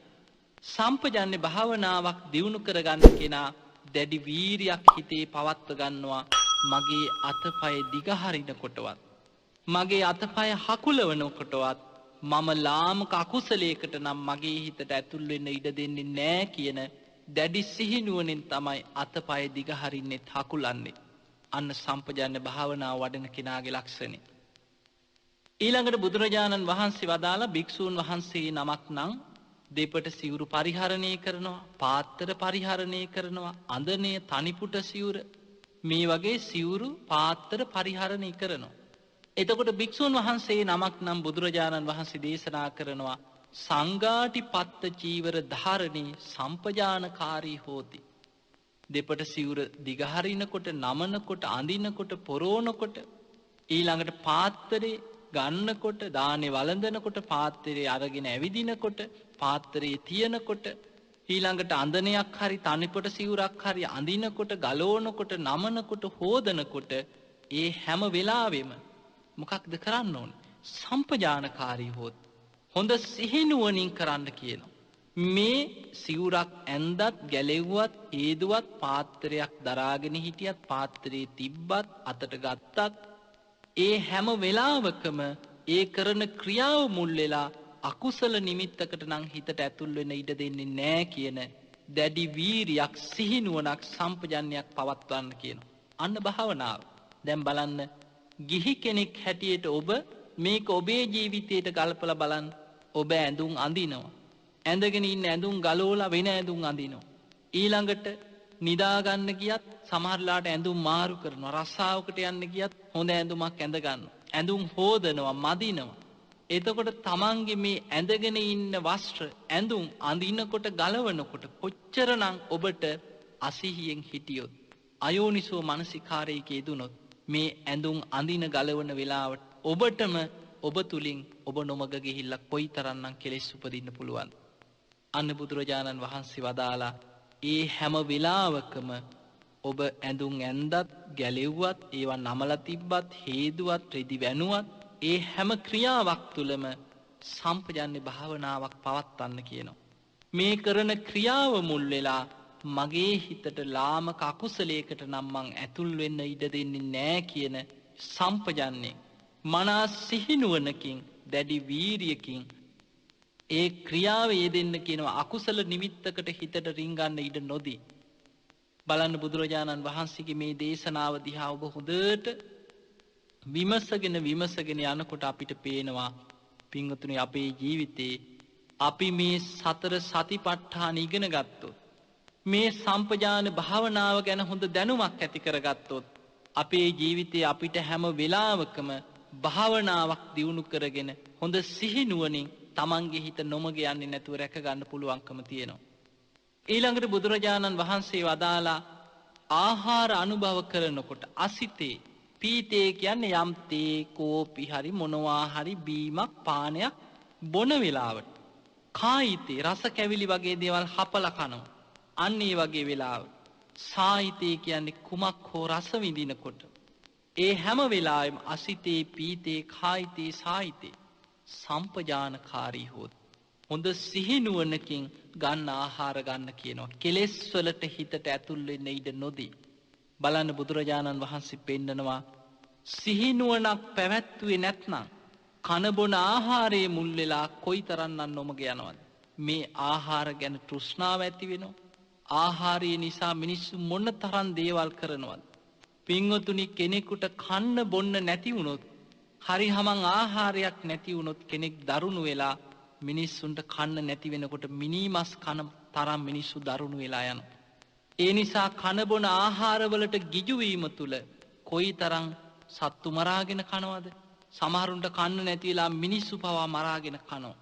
සම්පජන්ණි භාවනාවක් දියුණු කරගන්න කෙනා දැඩි වීරියක් හිතේ පවත්ව ගන්නවා. මගේ අතපය දිග හරිනකොටවත්, මගේ අතපය හකුලවනකොටවත් මම ලාමක අකුසලයකට නම් මගේ හිතට ඇතුල් වෙන්න ඉඩ දෙන්නේ නැහැ කියන දැඩි සිහිනුවණින් තමයි අතපය දිග හරින්නේ, හකුලන්නේ. අන්න සම්පජන්ණ භාවනාව වඩන කෙනාගේ ලක්ෂණය. ඊළඟට බුදුරජාණන් වහන්සේ වදාලා භික්ෂූන් වහන්සේ නමක් නම් දෙපට සිවුරු පරිහරණය කරනවා, පාත්තර පරිහරණය කරනවා, අඳනය, තනිපුට සිවුර, මේ වගේ සිවුරු පාත්තර පරිහරණය කරනවා. එතකොට භික්ෂූන් වහන්සේ නමක් නම් බුදුරජාණන් වහන්සේ දේශනා කරනවා සංඝාටි පත්ත චීවර ධාරණී සම්පජානකාරී හෝති. දෙපට සිවුර දිගහරිනකොට, නමනකොට, අඳිනකොට, පොරෝනකොට, ඊළඟට පාත්තරේ ගන්නකොට, දානේ වළඳනකොට, පාත්තරේ අරගෙන ඇවිදිනකොට, පාත්තරේ තියනකොට, ඊළඟට අඳනයක් හරි තනිපොට සිවුරක් හරි අඳිනකොට, ගලවනකොට, නමනකොට, හොදනකොට ඒ හැම වෙලාවෙම මොකක්ද කරන්න ඕනේ? සම්පජානකාරී හොත්. හොඳ සිහිනුවණින් කරන්න කියනවා. මේ සිවුරක් ඇන්දත්, ගැලෙව්වත්, හේදුවත්, පාත්‍රයක් දරාගෙන හිටියත්, පාත්‍රයේ තිබ්බත්, අතට ගත්තත් ඒ හැම වෙලාවකම ඒ කරන ක්‍රියාව මුල් වෙලා අකුසල නිමිත්තකට නම් හිතට ඇතුල් වෙන්න ඉඩ දෙන්නේ නැහැ කියන දැඩි වීරියක්, සිහිනුවණක්, සම්පජන්ණයක් පවත්වන්න කියනවා. අන්න භාවනාව. දැන් බලන්න, ගිහි කෙනෙක් හැටියට ඔබ මේක ඔබේ ජීවිතයට ගල්පලා බලන්න. ඔබ ඇඳුම් අඳිනවා. ඇඳගෙන ඉන්න ඇඳුම් ගලවලා වෙන ඇඳුම් අඳිනවා. ඊළඟට නිදාගන්න ගියත් සමහරලාට ඇඳුම් මාරු කරනවා. රස්සාවකට යන්න ගියත් හොඳ ඇඳුමක් ඇඳ ගන්නවා. ඇඳුම් හොදනවා, මදිනවා. එතකොට තමන්ගේ මේ ඇඳගෙන ඉන්න වස්ත්‍ර ඇඳුම් අඳිනකොට ගලවනකොට කොච්චරනම් ඔබට අසිහියෙන් හිටියොත් අයෝනිසෝ මනසිකාරයක යෙදුනොත් මේ ඇඳුම් අඳින ගලවන වෙලාවට ඔබටම ඔබ තුලින් ඔබ නොමග ගිහිල්ලා කොයිතරම්නම් කෙලෙස් උපදින්න පුළුවන්ද? අන්න බුදුරජාණන් වහන්සේ වදාලා ඒ හැම වෙලාවකම ඔබ ඇඳුම් ඇන්දත් ගැලෙව්වත් ඒවා නමලා තිබ්බත් හේදුවත් රෙදි වැනුවත් ඒ හැම ක්‍රියාවක් තුළම සම්පජන්‍ය භාවනාවක් පවත්වන්න කියනවා. මේ කරන ක්‍රියාව මුල් වෙලා මගේ හිතට ලාමක අකුසලයකට නම් මං ඇතුල් වෙන්න ඉඩ දෙන්නේ නෑ කියන සම්පජන්යෙන් මනස් සිහිනුවණකින් දැඩි වීරියකින් ඒ ක්‍රියාව යෙදෙන්න කියනවා. අකුසල නිමිත්තකට හිතට රිංගන්න ඉඩ නොදී බලන්න බුදුරජාණන් වහන්සේගේ මේ දේශනාව දිහා ඔබ හොඳට විමසගෙන යනකොට අපිට පේනවා පින්වතුනි අපේ ජීවිතේ අපි මේ සතර සතිපට්ඨාන ඉගෙන ගත්තොත් මේ සම්පජාන භාවනාව ගැන හොඳ දැනුමක් ඇති කරගත්තොත් අපේ ජීවිතේ අපිට හැම වෙලාවකම භාවනාවක් දියුණු කරගෙන හොඳ සිහිනුවණින් තමන්ගේ හිත නොමග යන්නේ නැතුව රැක ගන්න පුළුවන්කම තියෙනවා. ඊළඟට බුදුරජාණන් වහන්සේ වදාලා ආහාර අනුභව කරනකොට අසිතේ පීතේ කියන්නේ යම් තේ කෝපි හරි මොනවා හරි බීමක් පානයක් බොන වෙලාවට කායිතේ රස කැවිලි වගේ දේවල් හපලා කනවා. අන්න ඒ වගේ වෙලාවට සාහිතේ කියන්නේ කුමක් හෝ රස විඳිනකොට ඒ හැම වෙලාවෙම අසිතේ පීතේ කායිතේ සාහිතේ සම්පජානකාරී හොත් හොඳ සිහිනුවණකින් ගන්න ආහාර ගන්න කියනවා. කෙලෙස් වලට හිතට ඇතුල් වෙන්න ඉඩ නොදී බලන්න බුදුරජාණන් වහන්සේ පෙන්නනවා සිහිනුවණක් පැවැත්වුවේ නැත්නම් කන බොන ආහාරයේ මුල් වෙලා කොයිතරම්නම් නොමග යනවද? මේ ආහාර ගැන තෘෂ්ණාව ඇති වෙනවා. ආහාරය නිසා මිනිස්සු මොන තරම් දේවල් කරනවද? පින්වතුනි කෙනෙකුට කන්න බොන්න නැති වුණොත් හරි හමං ආහාරයක් නැති වුණොත් කෙනෙක් දරුණු වෙලා මිනිස්සුන්ට කන්න නැති වෙනකොට මිනිමස් කන තරම් මිනිස්සු දරුණු වෙලා යනවා. ඒ නිසා කන බොන ආහාරවලට ගිජු වීම තුල කොයිතරම් සත්තු මරාගෙන කනවද? සමහරුන්ට කන්න නැති වෙලා මිනිස්සු පවා මරාගෙන කනවා.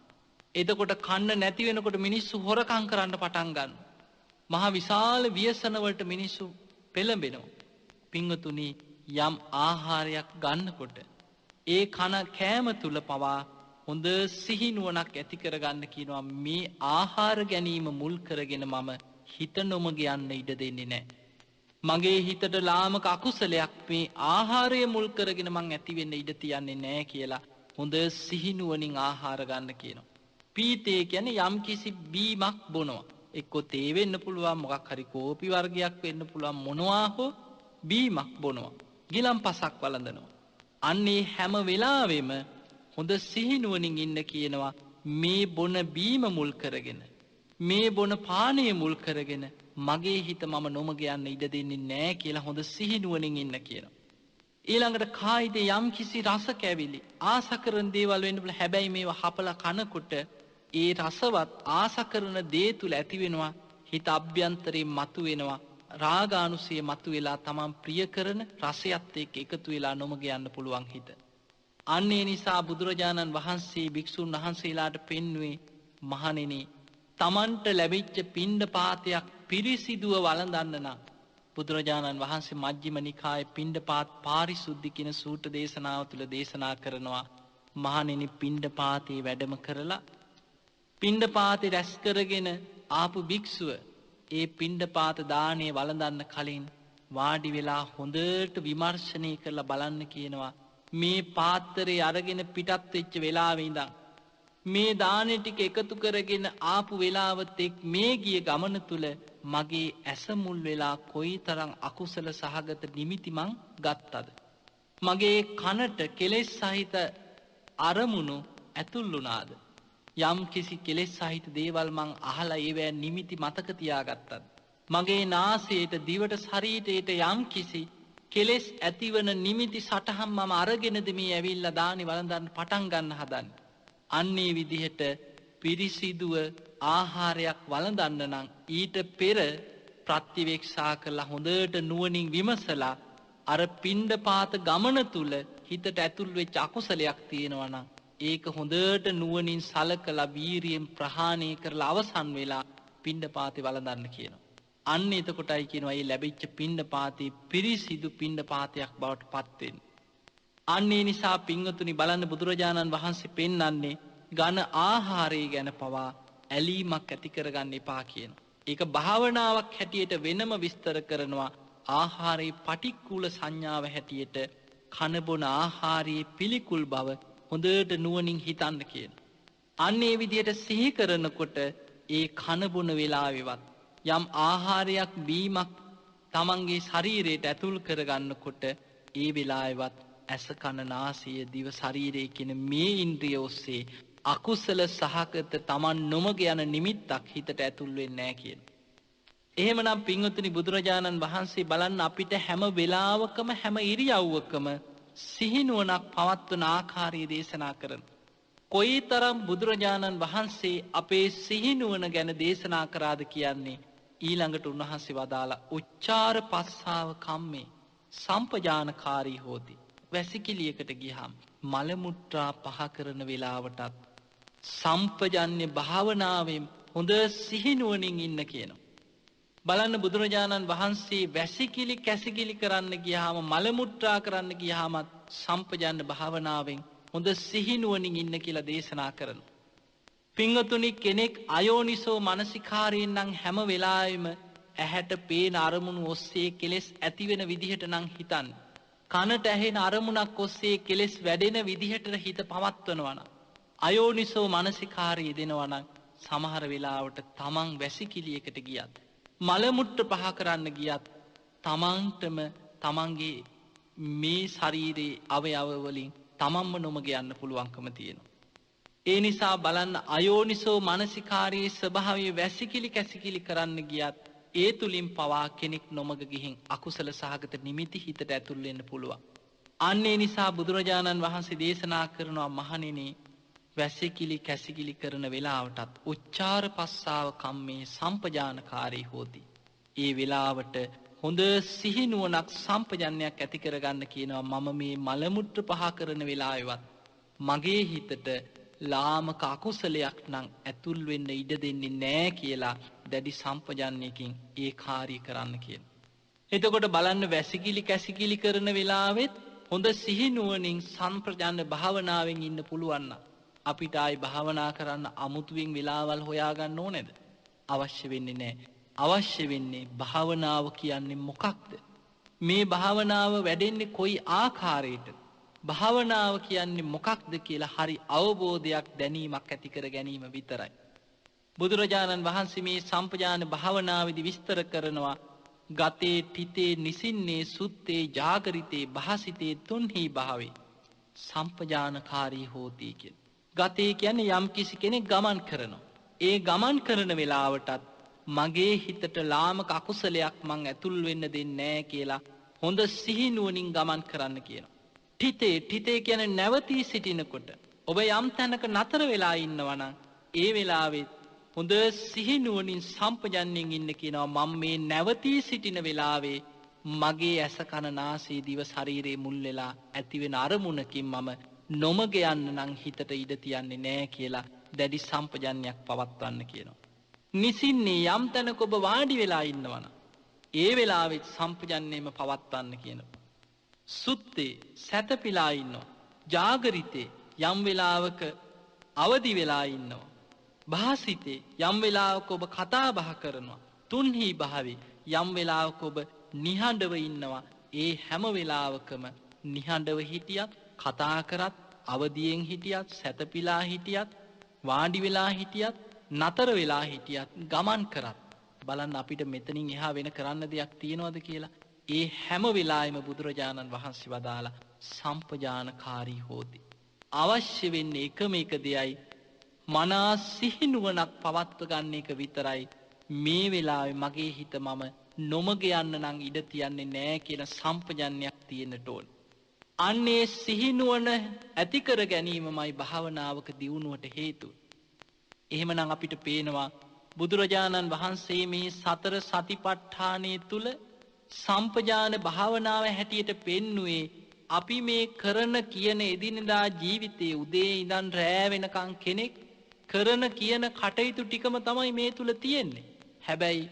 එතකොට කන්න නැති වෙනකොට මිනිස්සු හොරකම් කරන්න පටන් ගන්නවා. මහ විශාල ව්‍යසන වලට මිනිස්සු පෙළඹෙනවා. පින්වතුනි යම් ආහාරයක් ගන්නකොට ඒ කන කෑම තුල පවා හොඳ සිහිනුවණක් ඇති කරගන්න කියනවා. මේ ආහාර ගැනීම මුල් කරගෙන මම හිත නොමග යන්න ඉඩ දෙන්නේ නැහැ. මගේ හිතට ලාමක අකුසලයක් මේ ආහාරය මුල් කරගෙන මං ඇති වෙන්න ඉඩ තියන්නේ නැහැ කියලා හොඳ සිහිනුවණින් ආහාර ගන්න කියනවා. පීතේ කියන්නේ යම් කිසි බීමක් බොනවා. එක්ක තේ වෙන්න පුළුවන්, මොකක් හරි කෝපි වර්ගයක් වෙන්න පුළුවන්, මොනවා හෝ බීමක් බොනවා. ගිලම්පසක් වළඳනවා. අන්නේ හැම වෙලාවෙම හොඳ සිහිනුවණින් ඉන්න කියනවා. මේ බොන බීම මුල් කරගෙන මේ බොන පානය මුල් කරගෙන මගේ හිත මම නොමග යන්න ඉඩ දෙන්නේ නැහැ කියලා හොඳ සිහිනුවණින් ඉන්න කියනවා. ඊළඟට කායිතේ යම් කිසි රස කැවිලි ආස කරන දේවල් වෙන්න පුළුවන්. හැබැයි මේවා හපලා කනකොට ඒ රසවත් ආස කරන දේ තුල ඇති වෙනවා හිත අභ්‍යන්තරයෙන් මතුවෙනවා රාගානුසය මතුවෙලා තමන් ප්‍රිය කරන රසයත් එක්ක එකතු වෙලා නොමග යන්න පුළුවන් හිත. අන්න ඒ නිසා බුදුරජාණන් වහන්සේ භික්ෂුන් වහන්සේලාට පෙන්වුවේ මහණෙනි තමන්ට ලැබිච්ච පිණ්ඩපාතයක් පිරිසිදුව වළඳන්න නම් බුදුරජාණන් වහන්සේ මජ්ක්‍ධිම නිකායේ පිණ්ඩපාත පාරිශුද්ධි කියන සූත්‍ර දේශනාව තුළ දේශනා කරනවා මහණෙනි පිණ්ඩපාතේ වැඩම කරලා පිණ්ඩපාතේ රැස් කරගෙන ආපු භික්ෂුව ඒ පිණ්ඩපාත දාණය වළඳන්න කලින් වාඩි වෙලා හොඳට විමර්ශනය කරලා බලන්න කියනවා මේ පාත්‍රය අරගෙන පිටත් වෙච්ච වෙලාවේ ඉඳන් මේ දානෙ ටික එකතු කරගෙන ආපු වෙලාවත් එක් මේ ගිය ගමන තුල මගේ ඇස මුල් වෙලා කොයිතරම් අකුසල සහගත නිමිති මං ගත්තද මගේ කනට කෙලෙස් සහිත අරමුණු ඇතුල් වුණාද යම් කිසි කෙලෙස් සහිත දේවල් මං අහලා ඒවැ නිමිති මතක තියාගත්තද මගේ නාසයට දිවට ශරීරයට යම් කිසි කෙලෙස් ඇතිවන නිමිති සටහන් මම අරගෙනද මේ ඇවිල්ලා දානි වළඳන්න පටන් ගන්න හදන්නේ. අන්නේ විදිහට පිරිසිදුව ආහාරයක් වළඳන්න නම් ඊට පෙර ප්‍රතිවේක්ෂා කරලා හොඳට නුවණින් විමසලා අර පිණ්ඩපාත ගමන තුල හිතට ඇතුල් වෙච්ච අකුසලයක් තියෙනවා නම් ඒක හොඳට නුවණින් සලකලා වීරියෙන් ප්‍රහාණය කරලා අවසන් වෙලා පිණ්ඩපාතේ වළඳන්න කියනවා. අන්න එතකොටයි කියනවා මේ ලැබිච්ච පිණ්ඩපාතේ පිරිසිදු පිණ්ඩපාතයක් බවට පත් වෙන්නේ. අන්න ඒ නිසා පින්වතුනි බලන්න බුදුරජාණන් වහන්සේ පෙන්වන්නේ ඝන ආහාරය ගැන පවා ඇලීමක් ඇති කරගන්න එපා කියනවා. ඒක භාවනාවක් හැටියට වෙනම විස්තර කරනවා. ආහාරයේ පටික්කුල සංඥාව හැටියට කන බොන ආහාරයේ පිළිකුල් බව හොඳට නුවණින් හිතන්න කියන. අන්න ඒ විදිහට සිහි කරනකොට ඒ කන බොන වෙලාවෙවත් යම් ආහාරයක් බීමක් තමන්ගේ ශරීරයට ඇතුල් කරගන්නකොට ඒ වෙලාවෙවත් ඇස කන නාසය දිව ශරීරය කියන මේ ඉන්ද්‍රිය ඔස්සේ අකුසල සහගත තමන් නොමග යන නිමිත්තක් හිතට ඇතුල් වෙන්නේ නැහැ කියන. එහෙමනම් පින්වතුනි බුදුරජාණන් වහන්සේ බලන්න අපිට හැම වෙලාවකම හැම ඉරියව්වකම සිහිනුවණක් පවත්වන ආකාරය දේශනා කරන. කොයිතරම් බුදුරජාණන් වහන්සේ අපේ සිහිනුවණ ගැන දේශනා කරාද කියන්නේ ඊළඟට උන්වහන්සේ වදාලා උච්චාර පස්සාව කම්මේ සම්පජානකාරී හෝති. වැසිකිළියකට ගියහම මල මුත්‍රා පහ කරන වෙලාවටත් සම්පජන්‍ය භාවනාවෙන් හොඳ සිහිනුවණින් ඉන්න කියනවා. බලන්න බුදුරජාණන් වහන්සේ වැසිකිලි කැසිකිලි කරන්න ගියාම මල මුත්‍රා කරන්න ගියාමත් සම්පජන්‍ය භාවනාවෙන් හොඳ සිහිනුවණින් ඉන්න කියලා දේශනා කරනවා. පින්වතුනි කෙනෙක් අයෝනිසෝ මනසිකාරයෙන් නම් හැම වෙලාවෙම ඇහැට පේන අරමුණු ඔස්සේ කෙලෙස් ඇති වෙන විදිහට නම් හිතන්නේ. කනට ඇහෙන අරමුණක් ඔස්සේ කෙලෙස් වැඩෙන විදිහට හිත පවත්වනවා නම් අයෝනිසෝ මනසිකාරය දෙනවා නම් සමහර වෙලාවට තමන් වැසිකිළියකට ගියත් මල මුත්‍ර පහ කරන්න ගියත් තමන්ටම තමන්ගේ මේ ශරීරයේ අවයව වලින් තමන්ම නොමග යන්න පුළුවන්කම තියෙනවා. ඒ නිසා බලන්න අයෝනිසෝ මනසිකාරයේ ස්වභාවය වැසිකිලි කැසිකිලි කරන්න ගියත් ඒ තුලින් පවා කෙනෙක් නොමග ගිහින් අකුසල සහගත නිමිති හිතට ඇතුල් වෙන්න පුළුවන්. අන්න ඒ නිසා බුදුරජාණන් වහන්සේ දේශනා කරනවා මහණෙනි වැසිකිලි කැසිකිලි කරන වෙලාවටත් උච්චාර පස්සාව කම්මේ සම්පජානකාරී හෝති. ඒ වෙලාවට හොඳ සිහිනුවණක් සම්පජන්ණයක් ඇති කරගන්න කියනවා මම මේ මල මුත්‍ර පහ කරන වෙලාවෙවත් මගේ හිතට ලාමක අකුසලයක් නම් ඇතුල් වෙන්න ඉඩ දෙන්නේ නැහැ කියලා දැඩි සම්පජන්ණයකින් ඒ කාර්ය කරන්න කියන. එතකොට බලන්න වැසිකිලි කැසිකිලි කරන වෙලාවෙත් හොඳ සිහිනුවණින් සම්ප්‍රජාන භාවනාවෙන් ඉන්න පුළුවන් නම් අපිට ආයි භාවනා කරන්න අමුතුවෙන් වෙලාවල් හොයාගන්න ඕනේද? අවශ්‍ය වෙන්නේ නැහැ. අවශ්‍ය වෙන්නේ භාවනාව කියන්නේ මොකක්ද? මේ භාවනාව වැඩෙන්නේ කොයි ආකාරයකටද? භාවනාව කියන්නේ මොකක්ද කියලා හරි අවබෝධයක් දැනීමක් ඇති කර ගැනීම විතරයි. බුදුරජාණන් වහන්සේ මේ සම්පජාන භාවනාවේදී විස්තර කරනවා ගතේ තිතේ නිසින්නේ සුත්තේ ජාගරිතේ භාසිතේ තුන්හි භාවේ සම්පජානකාරී හෝති කියන. ගතේ කියන්නේ යම් කිසි කෙනෙක් ගමන් කරනවා. ඒ ගමන් කරන වෙලාවටත් මගේ හිතට ලාමක අකුසලයක් මං ඇතුල් වෙන්න දෙන්නේ නැහැ කියලා හොඳ සිහිනුවණින් ගමන් කරන්න කියනවා. තිතේ කියන්නේ නැවතී සිටිනකොට ඔබ යම් තැනක නතර වෙලා ඉන්නවා නම් ඒ වෙලාවේ හොඳ සිහිනුවණින් සම්පජන්ණයෙන් ඉන්න කියනවා මම මේ නැවතී සිටින වෙලාවේ මගේ ඇස කන නාසය දිව ශරීරේ මුල් වෙලා ඇති වෙන අරමුණකින් මම නොමග යන්න නම් හිතට ඉඩ තියන්නේ නැහැ කියලා දැඩි සම්පජන්ණයක් පවත්වන්න කියනවා. නිසින්නේ යම් තැනක ඔබ වාඩි වෙලා ඉන්නවා නම් ඒ වෙලාවෙත් සම්පජන්ණයම පවත්වන්න කියනවා. සුත්තේ සැතපීලා ඉන්නවා. ජාගරිතේ යම් වෙලාවක අවදි වෙලා ඉන්නවා. භාසිතේ යම් වෙලාවක ඔබ කතා බහ කරනවා. තුන්හි භාවේ යම් වෙලාවක ඔබ නිහඬව ඉන්නවා. ඒ හැම වෙලාවකම නිහඬව හිටියත් කතා කරත් අවදියෙන් හිටියත් සැතපීලා හිටියත් වාඩි වෙලා හිටියත් නතර වෙලා හිටියත් ගමන් කරත් බලන්න අපිට මෙතනින් එහා වෙන කරන්න දෙයක් තියනවද කියලා. ඒ හැම වෙලාවෙම බුදුරජාණන් වහන්සේ වදාලා සම්පජානකාරී හෝති. අවශ්‍ය වෙන්නේ එකම එක දෙයයි මනා සිහිනුවණක් පවත්ව ගන්න එක විතරයි. මේ වෙලාවේ මගේ හිත මම නොමග යන්න නම් ඉඩ තියන්නේ නෑ කියන සම්පජන්ණයක් තියෙන්නට ඕන. අන්නේ සිහිනුවන ඇති කර ගැනීමමයි භාවනාවක දියුණුවට හේතුව. එහෙමනම් අපිට පේනවා බුදුරජාණන් වහන්සේ මේ සතර සතිපට්ඨානය තුල සම්පජාන භාවනාව හැටියට පෙන්නුවේ අපි මේ කරන කියන එදිනෙදා ජීවිතයේ උදේ ඉඳන් රෑ වෙනකන් කෙනෙක් කරන කියන කටයුතු ටිකම තමයි මේ තුල තියෙන්නේ. හැබැයි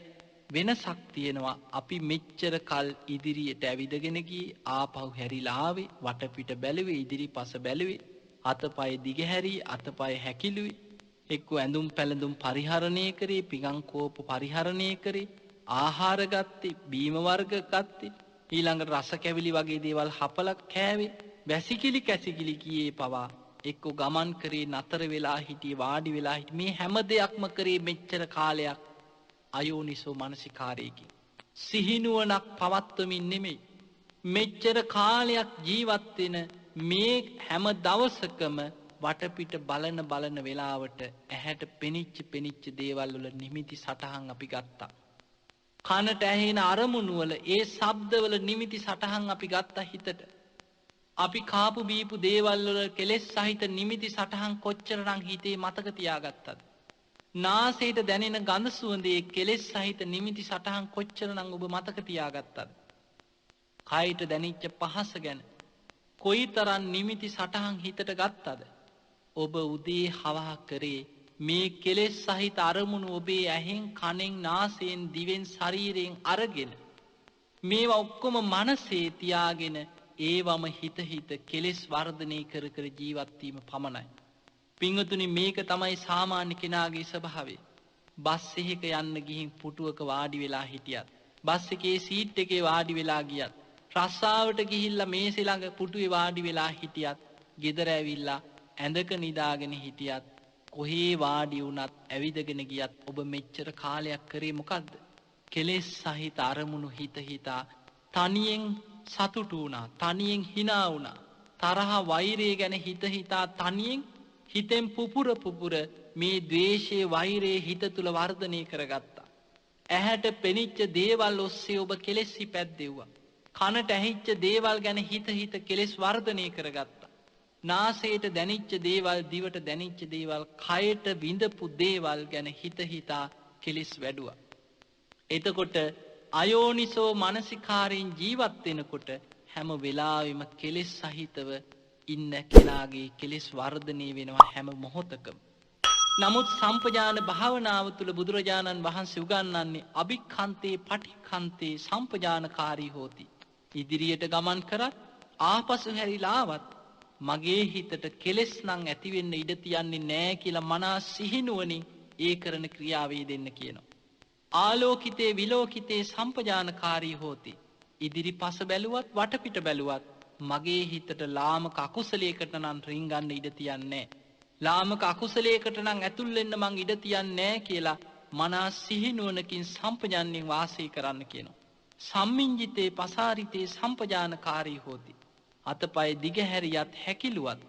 වෙනසක් තියෙනවා. අපි මෙච්චර කල් ඉදිරියට ඇවිදගෙන ගියේ ආපහු හැරිලා ආවේ වටපිට බැලුවේ ඉදිරිපස බැලුවේ අතපය දිගහැරි අතපය හැකිලුවේ එක්ක ඇඳුම් පැළඳුම් පරිහරණය කරේ පිඟන් කෝප පරිහරණය කරේ ආහාර ගත්තේ බීම වර්ග ගත්තේ ඊළඟට රස කැවිලි වගේ දේවල් හපලා කෑවේ වැසිකිලි කැසිකිලි ගියේ පවා එක්ක ගමන් කරේ නතර වෙලා හිටියේ වාඩි වෙලා හිටියේ මේ හැම දෙයක්ම කරේ මෙච්චර කාලයක් අයෝනිසෝ මනසිකාරයකින් සිහිනුවණක් පවත්වමින් නෙමෙයි මෙච්චර කාලයක් ජීවත් වෙන මේ හැම දවසකම වටපිට බලන වෙලාවට ඇහැට පෙනිච්ච දේවල් වල නිමිති සටහන් අපි ගත්තා. කනට ඇහෙන අරමුණු වල ඒ ශබ්දවල නිමිති සටහන් අපි ගත්තා හිතට. අපි කාපු බීපු දේවල් වල කෙලෙස් සහිත නිමිති සටහන් කොච්චරනම් හිතේ මතක තියාගත්තද? නාසයට දැනෙන ගඳ සුවඳේ කෙලෙස් සහිත නිමිති සටහන් කොච්චරනම් ඔබ මතක තියාගත්තද? කයට දැනෙච්ච පහස ගැන කොයිතරම් නිමිති සටහන් හිතට ගත්තද? ඔබ උදේ හවහ කරේ මේ කෙලෙස් සහිත අරමුණු ඔබේ ඇහෙන් කනෙන් නාසයෙන් දිවෙන් ශරීරයෙන් අරගෙන මේවා ඔක්කොම මනසේ තියාගෙන ඒවම හිත කෙලෙස් වර්ධනය කර කර ජීවත් වීම පමණයි. පින්වතුනි මේක තමයි සාමාන්‍ය කෙනාගේ ස්වභාවය. බස් එකක යන්න ගිහින් පුටුවක වාඩි වෙලා හිටියත්, බස් එකේ සීට් එකේ වාඩි වෙලා ගියත්, රස්සාවට ගිහිල්ලා මේසෙ ළඟ පුටුවේ වාඩි වෙලා හිටියත්, ගෙදර ඇවිල්ලා ඇඳක නිදාගෙන හිටියත්, කොහේ වාඩි වුණත් ඇවිදගෙන ගියත් ඔබ මෙච්චර කාලයක් කරේ මොකද්ද? කෙලෙස් සහිත අරමුණු හිතා තනියෙන් සතුටු වුණා, තනියෙන් hina වුණා. තරහ වෛරය ගැන හිතා තනියෙන් හිතෙන් පුපුර මේ ද්වේෂයේ වෛරයේ හිත තුල වර්ධනය කරගත්තා. ඇහැට පෙනිච්ච දේවල් ඔස්සේ ඔබ කෙලෙස් හිපැද්දෙව්වා. කනට ඇහිච්ච දේවල් ගැන හිත කෙලෙස් වර්ධනය කරගත්තා. නාසයට දැනිච්ච දේවල්, දිවට දැනිච්ච දේවල්, කයට විඳපු දේවල් ගැන හිතා කෙලෙස් වැඩුවා. එතකොට අයෝනිසෝ මනසිකාරයෙන් ජීවත් වෙනකොට හැම වෙලාවෙම කෙලෙස් සහිතව ඉන්න කෙනාගේ කෙලෙස් වර්ධනය වෙනවා හැම මොහොතකම. නමුත් සම්පජාන භාවනාව තුළ බුදුරජාණන් වහන්සේ උගන්වන්නේ අභික්ඛන්තේ පටික්ඛන්තේ සම්පජානකාරී හෝති. ඉදිරියට ගමන් කරත් ආපසු හැරිලා ආවත් මගේ හිතට කෙලෙස් නම් ඇති වෙන්න ඉඩ තියන්නේ නැහැ කියලා මනා සිහිනුවණින් ඒ කරන ක්‍රියාවේ දෙන්න කියනවා. ආලෝකිතේ විලෝකිතේ සම්පජානකාරී හෝති. ඉදිරිපස බැලුවත් වටපිට බැලුවත් මගේ හිතට ලාමක අකුසලයකට නම් රිංගන්න ඉඩ තියන්නේ. ලාමක අකුසලයකට නම් ඇතුල් වෙන්න මං ඉඩ තියන්නේ කියලා මනා සිහිනුවණකින් සම්පජාන්ණයෙන් වාසය කරන්න කියනවා. සම්මිංජිතේ පසාරිතේ සම්පජානකාරී හෝති. අතපය දිගහැරියත් හැකිලුවත්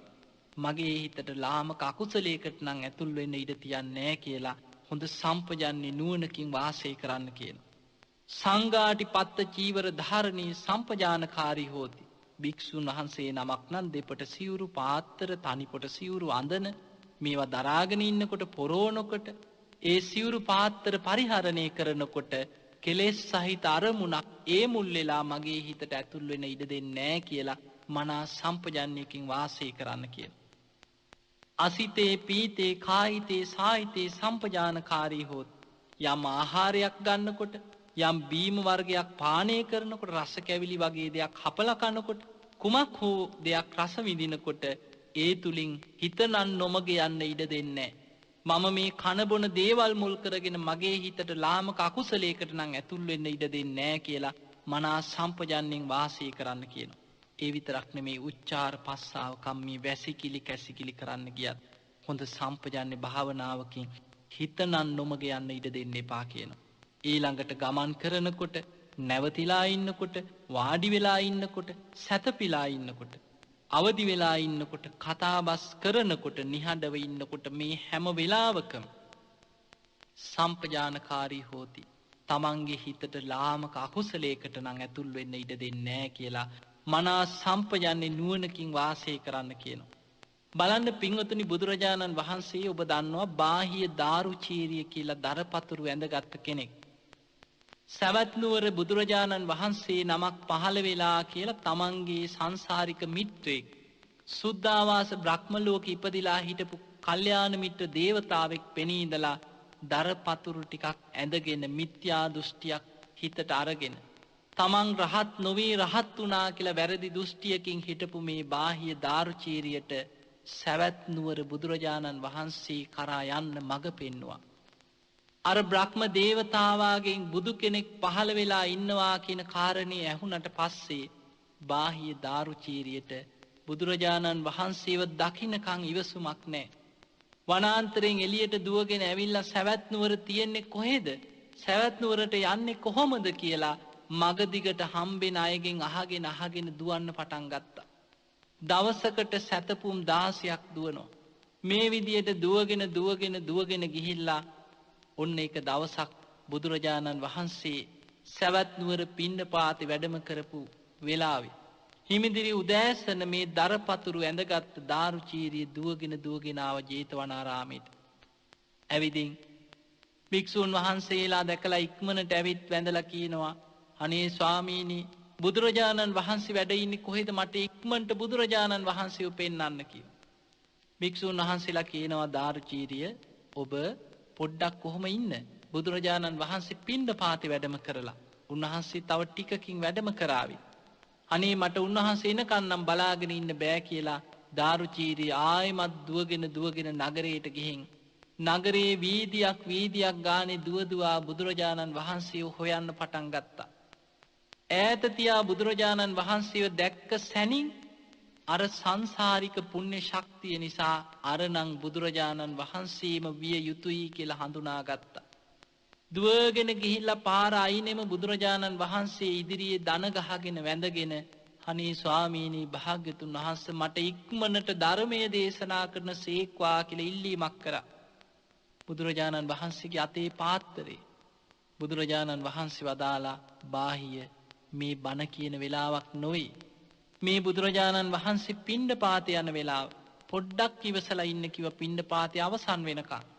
මගේ හිතට ලාමක අකුසලයකට නම් ඇතුල් වෙන්න ඉඩ තියන්නේ කියලා හොඳ සම්පජාන්නේ නුවණකින් වාසය කරන්න කියනවා. සංඝාටි පත්ත චීවර ධාරණී සම්පජානකාරී හෝති. භික්ෂුන් වහන්සේ නමක් නම් දෙපට සිවුරු පාත්තර තනිපොට සිවුරු අඳන මේවා දරාගෙන ඉන්නකොට පොරෝනකොට ඒ සිවුරු පාත්තර පරිහරණය කරනකොට කෙලෙස් සහිත අරමුණක් ඒ මුල් වෙලා මගේ හිතට ඇතුල් වෙන්න ඉඩ දෙන්නේ නැහැ කියලා මනා සම්පජාන්නයකින් වාසය කරන්න කියන. අසිතේ පීතේ කායිතේ සායිතේ සම්පජානකාරී හොත්. යම් ආහාරයක් ගන්නකොට යම් බීම වර්ගයක් පානය කරනකොට රස කැවිලි වගේ දෙයක් හපලා කනකොට කුමක් හෝ දෙයක් රස විඳිනකොට ඒ තුලින් හිතනන් නොමග යන්න ඉඩ දෙන්නේ මම මේ කන බොන දේවල් මුල් කරගෙන මගේ හිතට ලාමක අකුසලයකට නම් ඇතුල් වෙන්න ඉඩ දෙන්නේ නැහැ කියලා මනා සම්පජාන්ණයෙන් වාසය කරන්න කියනවා. ඒ විතරක් නෙමේ උච්චාර පස්සාව කම්මී වැසිකිලි කැසිකිලි කරන්න ගියත් හොඳ සම්පජාන්නේ භාවනාවකින් හිතනන් නොමග යන්න ඉඩ දෙන්න එපා කියනවා. ඊළඟට ගමන් කරනකොට නැවතිලා ඉන්නකොට වාඩි වෙලා ඉන්නකොට සැතපීලා ඉන්නකොට අවදි වෙලා ඉන්නකොට කතාබස් කරනකොට නිහඬව ඉන්නකොට මේ හැම වෙලාවකම සම්පජානකාරී හෝති. තමන්ගේ හිතට ලාමක අකුසලයකට නම් ඇතුල් වෙන්න ඉඩ දෙන්නේ නැහැ කියලා මනා සම්පජන්‍ය නුවණකින් වාසය කරන්න කියනවා. බලන්න පින්වතුනි, බුදුරජාණන් වහන්සේ ඔබ දන්නවා බාහිය දාරුචීරිය කියලා දරපතුරු ඇඳගත්ත කෙනෙක්. සවැත් නුවර බුදුරජාණන් වහන්සේ නමක් පහළ වෙලා කියලා තමන්ගේ සංසාරික මිත්‍රයෙක් සුද්ධාවාස බ්‍රහ්ම ලෝකෙ ඉපදිලා හිටපු කල්යාණ මිත්‍ර දේවතාවෙක් පෙනී ඉඳලා දරපතුරු ටිකක් ඇඳගෙන මිත්‍යා දෘෂ්ටියක් හිතට අරගෙන තමන් රහත් නොවී රහත් වුණා කියලා වැරදි දෘෂ්ටියකින් හිටපු මේ බාහිය දාරුචීරියට සවැත් නුවර බුදුරජාණන් වහන්සේ කරා යන්න මඟ පෙන්නවා. අර බ්‍රහ්ම දේවතාවාගෙන් බුදු කෙනෙක් පහළ වෙලා ඉන්නවා කියන කාරණේ ඇහුනට පස්සේ බාහිය දාරුචීරියට බුදුරජාණන් වහන්සේව දකින්නකන් ඉවසුමක් නැහැ. වනාන්තරයෙන් එළියට දුවගෙන ඇවිල්ලා සවැත් නුවර තියෙන්නේ කොහෙද? සවැත් නුවරට යන්නේ කොහොමද කියලා මගදිගට හම්බෙන අයගෙන් අහගෙන දුවන්න පටන් ගත්තා. දවසකට සැතපුම් 16ක් දුවනවා. මේ විදියට දුවගෙන ගිහිල්ලා ඔන්න එක දවසක් බුදුරජාණන් වහන්සේ සවැත් නුවර පිණ්ඩපාතේ වැඩම කරපු වෙලාවේ හිමිදිරි උදෑසන මේ දරපතුරු ඇඳගත් දාරුචීරිය දුවගෙන ආව ජේතවනාරාමයට. ඇවිදින් භික්ෂූන් වහන්සේලා දැකලා ඉක්මනට ඇවිත් වැඳලා කියනවා, අනේ ස්වාමීනි, බුදුරජාණන් වහන්සේ වැඩ ඉන්නේ කොහෙද? මට ඉක්මනට බුදුරජාණන් වහන්සේව පෙන්වන්න කියලා. භික්ෂූන් වහන්සේලා කියනවා, දාරුචීරිය ඔබ පොඩ්ඩක් කොහොම ඉන්න? බුදුරජාණන් වහන්සේ පිණ්ඩපාතේ වැඩම කරලා උන්වහන්සේ තව ටිකකින් වැඩම කරાવી. අනේ මට උන්වහන්සේ එනකන් නම් බලාගෙන ඉන්න බෑ කියලා දාරුචීරිය ආයෙමත් දුවගෙන නගරයට ගිහින් නගරයේ වීදියක් ගානේ දුවදුවා බුදුරජාණන් වහන්සේව හොයන්න පටන් ගත්තා. ඈත තියා බුදුරජාණන් වහන්සේව දැක්ක සැනින් අර සංසාරික පුණ්‍ය ශක්තිය නිසා අරනම් බුදුරජාණන් වහන්සේම විය යුතුයි කියලා හඳුනාගත්තා. දුවගෙන ගිහිල්ලා පාර අයිනෙම බුදුරජාණන් වහන්සේ ඉදිරියේ දන ගහගෙන වැඳගෙන, අනේ ස්වාමීනි, භාග්‍යතුන් වහන්සේ මට ඉක්මනට ධර්මයේ දේශනා කරන සේක්වා කියලා ඉල්ලීමක් කරා. බුදුරජාණන් වහන්සේගේ අතේ පාත්‍රේ බුදුරජාණන් වහන්සේ වදාලා, බාහිය මේ බණ කියන වෙලාවක් නොවේ. මේ බුදුරජාණන් වහන්සේ පිණ්ඩපාතේ යන වෙලාව. පොඩ්ඩක් ඉවසලා ඉන්න කිව්ව පිණ්ඩපාතේ අවසන් වෙනකන්.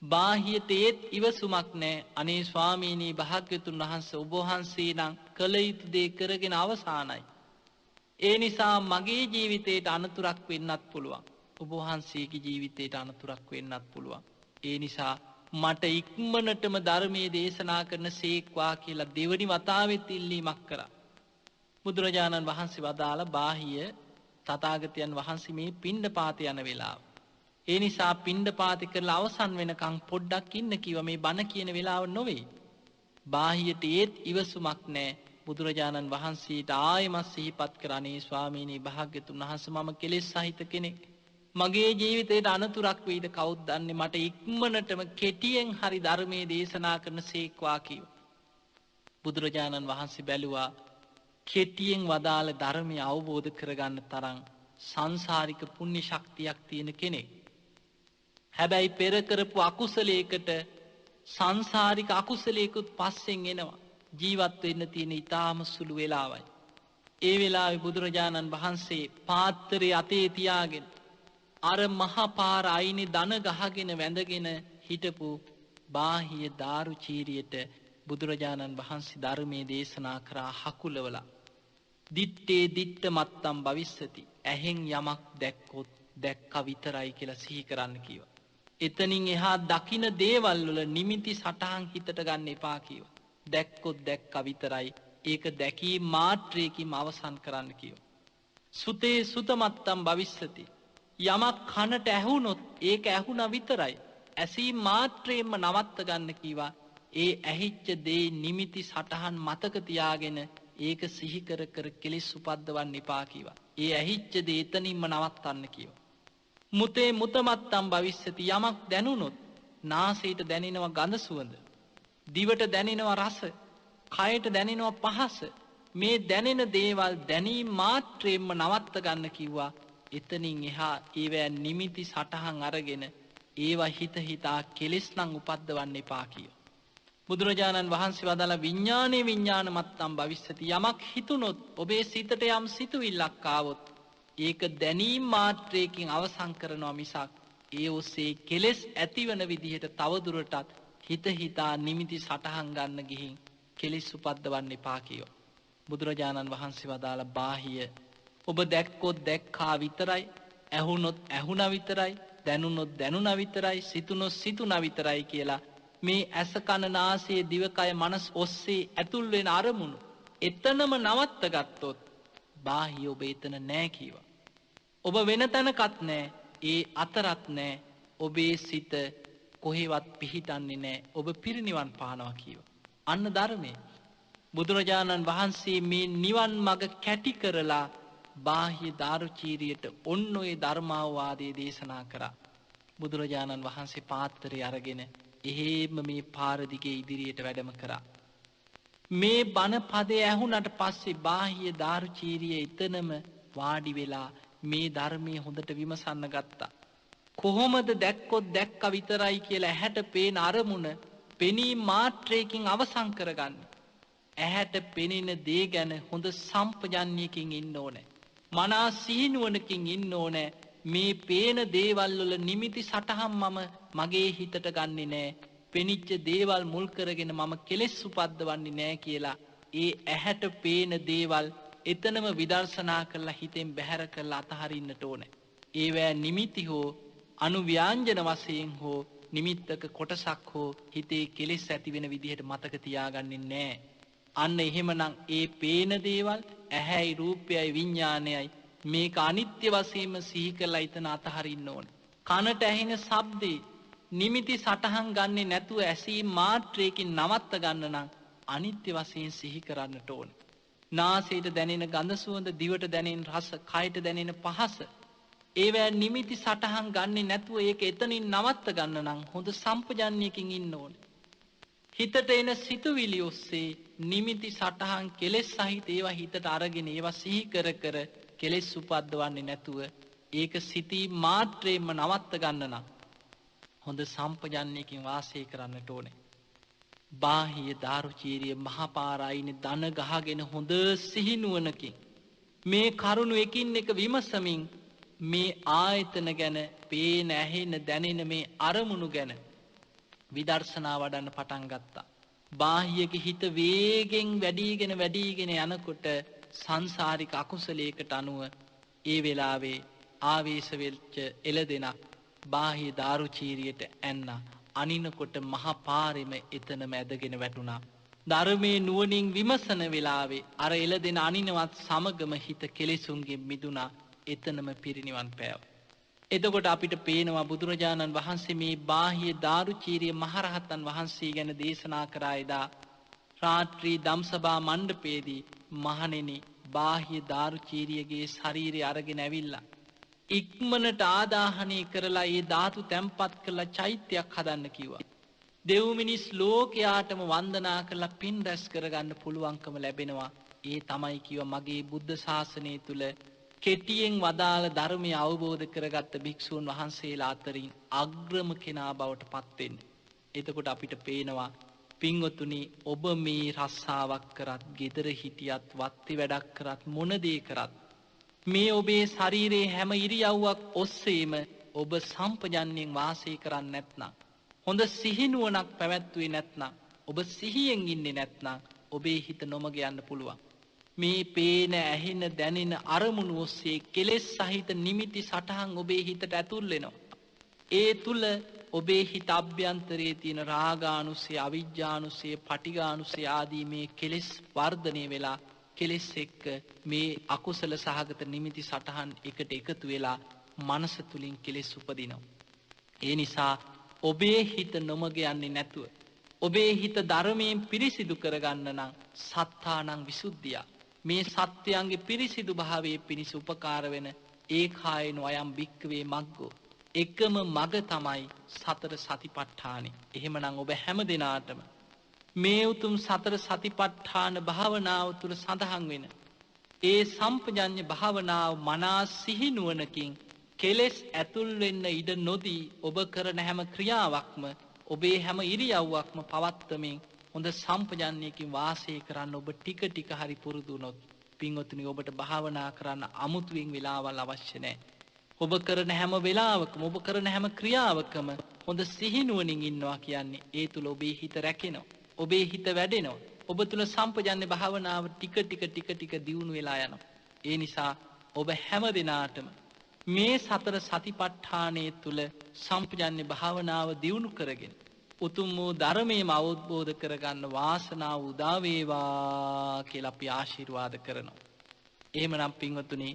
බාහියට ඒත් ඉවසුමක් නැහැ. අනේ ස්වාමීනි, භාග්‍යතුන් වහන්සේ ඔබ වහන්සේ නම් කළ යුතු දේ කරගෙන අවසానයි. ඒ නිසා මගේ ජීවිතේට අනතුරක් වෙන්නත් පුළුවන්. ඔබ වහන්සේගේ ජීවිතේට අනතුරක් වෙන්නත් පුළුවන්. ඒ නිසා මට ඉක්මනටම ධර්මයේ දේශනා කරන සේක්වා කියලා දෙවනි වතාවෙත් ඉල්ලීමක් කරා. බුදුරජාණන් වහන්සේ වදාලා, බාහිය තථාගතයන් වහන්සේ මේ පිණ්ඩපාතේ යන වෙලාව. ඒ නිසා පිණ්ඩපාතේ කරලා අවසන් වෙනකන් පොඩ්ඩක් ඉන්න කිව්වා. මේ බණ කියන වෙලාව නොවේ. බාහියට ඒත් ඉවසුමක් නැහැ. බුදුරජාණන් වහන්සේට ආයෙමත් සිහිපත් කරන්නේ, ස්වාමීනි, භාග්‍යතුන් වහන්සේ මම කෙලෙස් සහිත කෙනෙක්. මගේ ජීවිතේට අනතුරක් වෙයිද කවුද දන්නේ? මට ඉක්මනටම කෙටියෙන් හරි ධර්මයේ දේශනා කරන සේක්වා කිව්වා. බුදුරජාණන් වහන්සේ බැලුවා කෙටියෙන් වදාළ ධර්මය අවබෝධ කරගන්න තරම් සංසාරික පුණ්‍ය ශක්තියක් තියෙන කෙනෙක්. හැබැයි පෙර කරපු අකුසලයකට සංසාරික අකුසලයකුත් පස්සෙන් එනවා. ජීවත් වෙන්න තියෙන ඊටාම සුළු වෙලාවයි. ඒ වෙලාවේ බුදුරජාණන් වහන්සේ පාත්‍රය අතේ තියාගෙන අර මහා පාර අයිනේ දන ගහගෙන වැඳගෙන හිටපු බාහිය දාරුචීරියට බුදුරජාණන් වහන්සේ ධර්මයේ දේශනා කරා හකුලවලා. දිත්තේ දිත්ත මත්තම් භවිස්සති. ඇහෙන් යමක් දැක්කොත් දැක්කා විතරයි කියලා සිහි කරන්න කිව්වා. එතනින් එහා දකින දේවල් වල නිමිති සටහන් හිතට ගන්න එපා කිව්වා. දැක්කොත් දැක්කා විතරයි. ඒක දැකීම මාත්‍රයකින් අවසන් කරන්න කිව්වා. සුතේ සුතමත්තම් භවිස්සති. යමක් කනට ඇහුනොත් ඒක ඇහුණා විතරයි. ඇසීම මාත්‍රයෙන්ම නවත්ත ගන්න කිව්වා. ඒ ඇහිච්ච දේ නිමිති සටහන් මතක තියාගෙන ඒක සිහි කර කර කෙලෙස් උපද්දවන්න එපා කිව්වා. ඒ ඇහිච්ච දේ එතනින්ම නවත්තන්න කිව්වා. මුතේ මුතමත්තම් භවිස්සති. යමක් දැනුනොත් නාසයට දැනෙනවා ගඳ සුවඳ, දිවට දැනෙනවා රස, කයට දැනෙනවා පහස. මේ දැනෙන දේවල් දැනීම මාත්‍රයෙන්ම නවත්ත ගන්න කිව්වා. එතනින් එහා ඒවැ නිමිති සටහන් අරගෙන ඒවා හිත හිතා කෙලෙස් නම් උපද්දවන්න එපා කිව්වා. බුදුරජාණන් වහන්සේ වදාළ විඥානේ විඥාන මත්තම් භවිස්සති. යමක් හිතුනොත් ඔබේ සිතට යම් සිතුවිල්ලක් ආවොත් ඒක දැනීම් මාත්‍රයකින් අවසන් කරනවා මිසක් ඒ ඔස්සේ කෙලෙස් ඇතිවන විදිහට තවදුරටත් හිත හිතා නිමිති සටහන් ගන්න ගිහින් කෙලෙස් උපද්දවන්න එපා කියෝ. බුදුරජාණන් වහන්සේ වදාළ බාහිය ඔබ දැක්කොත් දැක්කා විතරයි, ඇහුනොත් ඇහුණා විතරයි, දැනුනොත් දැනුණා විතරයි, සිතුනොත් සිතුණා විතරයි කියලා මේ ඇස කන නාසය දිවකය මනස ඔස්සේ ඇතුල් වෙන අරමුණු එතනම නවත්ත ගත්තොත් බාහිය ඔබ එතන නෑ කීවා. ඔබ වෙන තැනකත් නෑ, ඒ අතරත් නෑ, ඔබේ සිත කොහෙවත් පිහිටන්නේ නෑ, ඔබ පිරිනිවන් පානවා කීවා. අන්න ධර්මය. බුදුරජාණන් වහන්සේ මේ නිවන් මඟ කැටි කරලා බාහ්‍ය දාරුචීරියට ඔන්න ඔය ධර්මාවවාදය දේශනා කරා. බුදුරජාණන් වහන්සේ පාත්තරය අරගෙන එහෙම මේ පාරදිගේ ඉදිරියට වැඩම කරා. මේ බණ පදය ඇහුනට පස්සේ බාහ්‍ය දාරුචීරිය එතනම වාඩි වෙලා මේ ධර්මය හොඳට විමසන්න ගත්තා. කොහොමද දැක්කොත් දැක්ක විතරයි කියලා ඇහැට පේන අරමුණ පෙනී මාත්‍රයකින් අවසන් කරගන්න. ඇහැට පෙනෙන දේ ගැන හොඳ සම්පජන්යකින් ඉන්න ඕනෑ. මනා සිහිනුවනකින් ඉන්න ඕනෑ. මේ පේන දේවල් වල නිමිති සටහන් මම මගේ හිතට ගන්නෙ නෑ. පෙනිච්ච දේවල් මුල් කරගෙන මම කෙලෙස් උපද්දවන්නේ නෑ කියලා ඒ ඇහැට පේන දේවල් එතනම විදර්ශනා කරලා හිතෙන් බැහැර කරලා අතහරින්නට ඕනෑ. ඒවැ නිමිති හෝ අනුව්‍යාංජන වශයෙන් හෝ නිමිත්තක කොටසක් හෝ හිතේ කෙලෙස් ඇති වෙන විදිහට මතක තියාගන්නේ නෑ. අන්න එහෙමනම් ඒ පේන දේවල් ඇහැයි රූපයයි විඤ්ඤාණයයි මේක අනිත්‍ය වශයෙන්ම සිහි කරලා ඊතන අතහරින්න ඕනේ. කනට ඇහෙන ශබ්දේ නිමිති සටහන් ගන්නේ නැතුව ඇසීම් මාත්‍රයකින් නවත්ත ගන්න නම් අනිත්‍ය වශයෙන් සිහි කරන්නට ඕනේ. නාසයට දැනෙන ගඳ සුවඳ, දිවට දැනෙන රස, කයට දැනෙන පහස ඒවැ නිමිති සටහන් ගන්නේ නැතුව ඒක එතනින් නවත්ත ගන්න නම් හොඳ සම්පජන්යකින් ඉන්න ඕනේ. හිතට එන සිතුවිලි ඔස්සේ නිමිති සටහන් කෙලෙස් සහිත ඒවා හිතට අරගෙන ඒවා සිහි කර කර කෙලෙස් උපද්දවන්නේ නැතුව ඒක සිතී මාත්‍රයෙන්ම නවත්ත ගන්න නම් හොඳ සම්පජන්යකින් වාසය කරන්නට ඕනේ. බාහිය දාරුචීරිය මහපාරයින දන ගහගෙන හොඳ සිහිනුවනකින් මේ කරුණු එකින් එක විමසමින් මේ ආයතන ගැන, පේන ඇහෙන දැනෙන මේ අරමුණු ගැන විදර්ශනා වඩන්න පටන් ගත්තා. බාහියක හිත වේගෙන් වැඩීගෙන යනකොට සංසාරික අකුසලයකට අනුව ඒ වෙලාවේ ආවේශ වෙච්ච එළදෙනක් බාහිය දාරුචීරියට ඇන්න අනිනකොට මහා පාරෙම එතනම ඇදගෙන වැටුණා. ධර්මයේ නුවණින් විමසන වෙලාවේ අර එළදෙන අනිනවත් සමගම හිත කෙලෙසුන්ගෙන් මිදුණා. එතනම පිරිනිවන් පෑවා. එතකොට අපිට පේනවා බුදුරජාණන් වහන්සේ මේ බාහිය දාරුචීරිය මහරහතන් වහන්සේ ගැන දේශනා කරා එදා රාත්‍රී ධම්සභා මණ්ඩපයේදී. මහණෙනි, බාහිය දාරුචීරියගේ ශරීරය අරගෙන ඇවිල්ලා ඉක්මනට ආදාහනය කරලා ඒ ධාතු තැන්පත් කරලා චෛත්‍යයක් හදන්න කිව්වා. දෙව් මිනිස් ලෝකයාටම වන්දනා කරලා පින් රැස් කරගන්න පුළුවන්කම ලැබෙනවා. ඒ තමයි කිව්වා මගේ බුද්ධ ශාසනය තුල කෙටියෙන් වදාළ ධර්මය අවබෝධ කරගත්ත භික්ෂූන් වහන්සේලා අතරින් අග්‍රම කෙනා බවට පත්වෙන්නේ. එතකොට අපිට පේනවා පින්වතුනි, ඔබ මේ රස්සාවක් කරත්, ගෙදර හිටියත්, වත්ති වැඩක් කරත්, මොන දේ කරත් මේ ඔබේ ශරීරයේ හැම ඉරියව්වක් ඔස්සේම ඔබ සම්පජන්යෙන් වාසය කරන්නේ නැත්නම්, හොඳ සිහිනුවණක් පැවැත්වුවේ නැත්නම්, ඔබ සිහියෙන් ඉන්නේ නැත්නම් ඔබේ හිත නොමග යන්න පුළුවන්. මේ පේන ඇහෙන දැනෙන අරමුණු ඔස්සේ කෙලෙස් සහිත නිමිති සටහන් ඔබේ හිතට ඇතුල් වෙනවා. ඒ තුල ඔබේ හිත අභ්‍යන්තරයේ තියෙන රාගානුසය, අවිජ්ජානුසය, පටිඝානුසය ආදී මේ කෙලෙස් වර්ධනය වෙලා කෙලෙස් එක්ක මේ අකුසල සහගත නිමිති සටහන් එකට එකතු වෙලා මනස තුලින් කෙලෙස් උපදිනවා. ඒ නිසා ඔබේ හිත නොමග යන්නේ නැතුව ඔබේ හිත ධර්මයෙන් පිරිසිදු කරගන්න නම් සත්තානං විසුද්ධිය, මේ සත්‍යයන්ගේ පිරිසිදු භාවයේ පිණිස උපකාර වෙන ඒකායන වයම් භික්කවේ මග්ගෝ, එකම මග තමයි සතර සතිපට්ඨානෙ. එහෙමනම් ඔබ හැම දිනාටම මේ උතුම් සතර සතිපට්ඨාන භාවනාව තුළ සඳහන් වෙන ඒ සම්පජඤ්ඤ භාවනාව මනා සිහිනුවණකින් කෙලෙස් ඇතුල් වෙන්න ඉඩ නොදී ඔබ කරන හැම ක්‍රියාවක්ම, ඔබේ හැම ඉරියව්වක්ම පවත්වමින් හොඳ සම්පජන්ණයකින් වාසය කරන්න ඔබ ටික ටික හරි පුරුදු වුණොත් පින්වතුනි ඔබට භාවනා කරන්න අමුතුවෙන් වෙලාවල් අවශ්‍ය නැහැ. ඔබ කරන හැම වෙලාවකම ඔබ කරන හැම ක්‍රියාවකම හොඳ සිහිනුවණින් ඉන්නවා කියන්නේ ඒ තුල ඔබේ හිත රැකෙනවා. ඔබේ හිත වැඩෙනවා. ඔබ තුල සම්පජන්‍ය භාවනාව ටික ටික දියුණු වෙලා යනවා. ඒ නිසා ඔබ හැම දිනාටම මේ සතර සතිපට්ඨානය තුල සම්පජන්‍ය භාවනාව දියුණු කරගෙන උතුම් වූ ධර්මයේම අවබෝධ කරගන්න වාසනාව උදා වේවා කියලා අපි ආශිර්වාද කරනවා. එහෙමනම් පින්වතුනි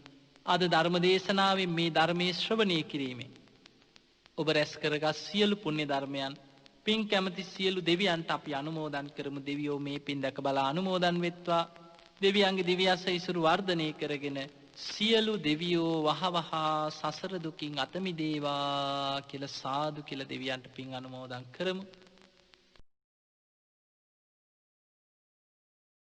අද ධර්ම දේශනාවෙන් මේ ධර්මයේ ශ්‍රවණය කිරීමෙන් ඔබ රැස් කරගත් සියලු පුණ්‍ය ධර්මයන් පින් කැමති සියලු දෙවියන්ට අපි අනුමෝදන් කරමු. දෙවියෝ මේ පින් දැක බලා අනුමෝදන් වෙත්වා. දෙවියන්ගේ දිව්‍ය ආශිර්වාද වර්ධනය කරගෙන සියලු දෙවියෝ වහවහා සසර දුකින් අත මිදේවා කියලා සාදු කියලා දෙවියන්ට පින් අනුමෝදන් කරමු.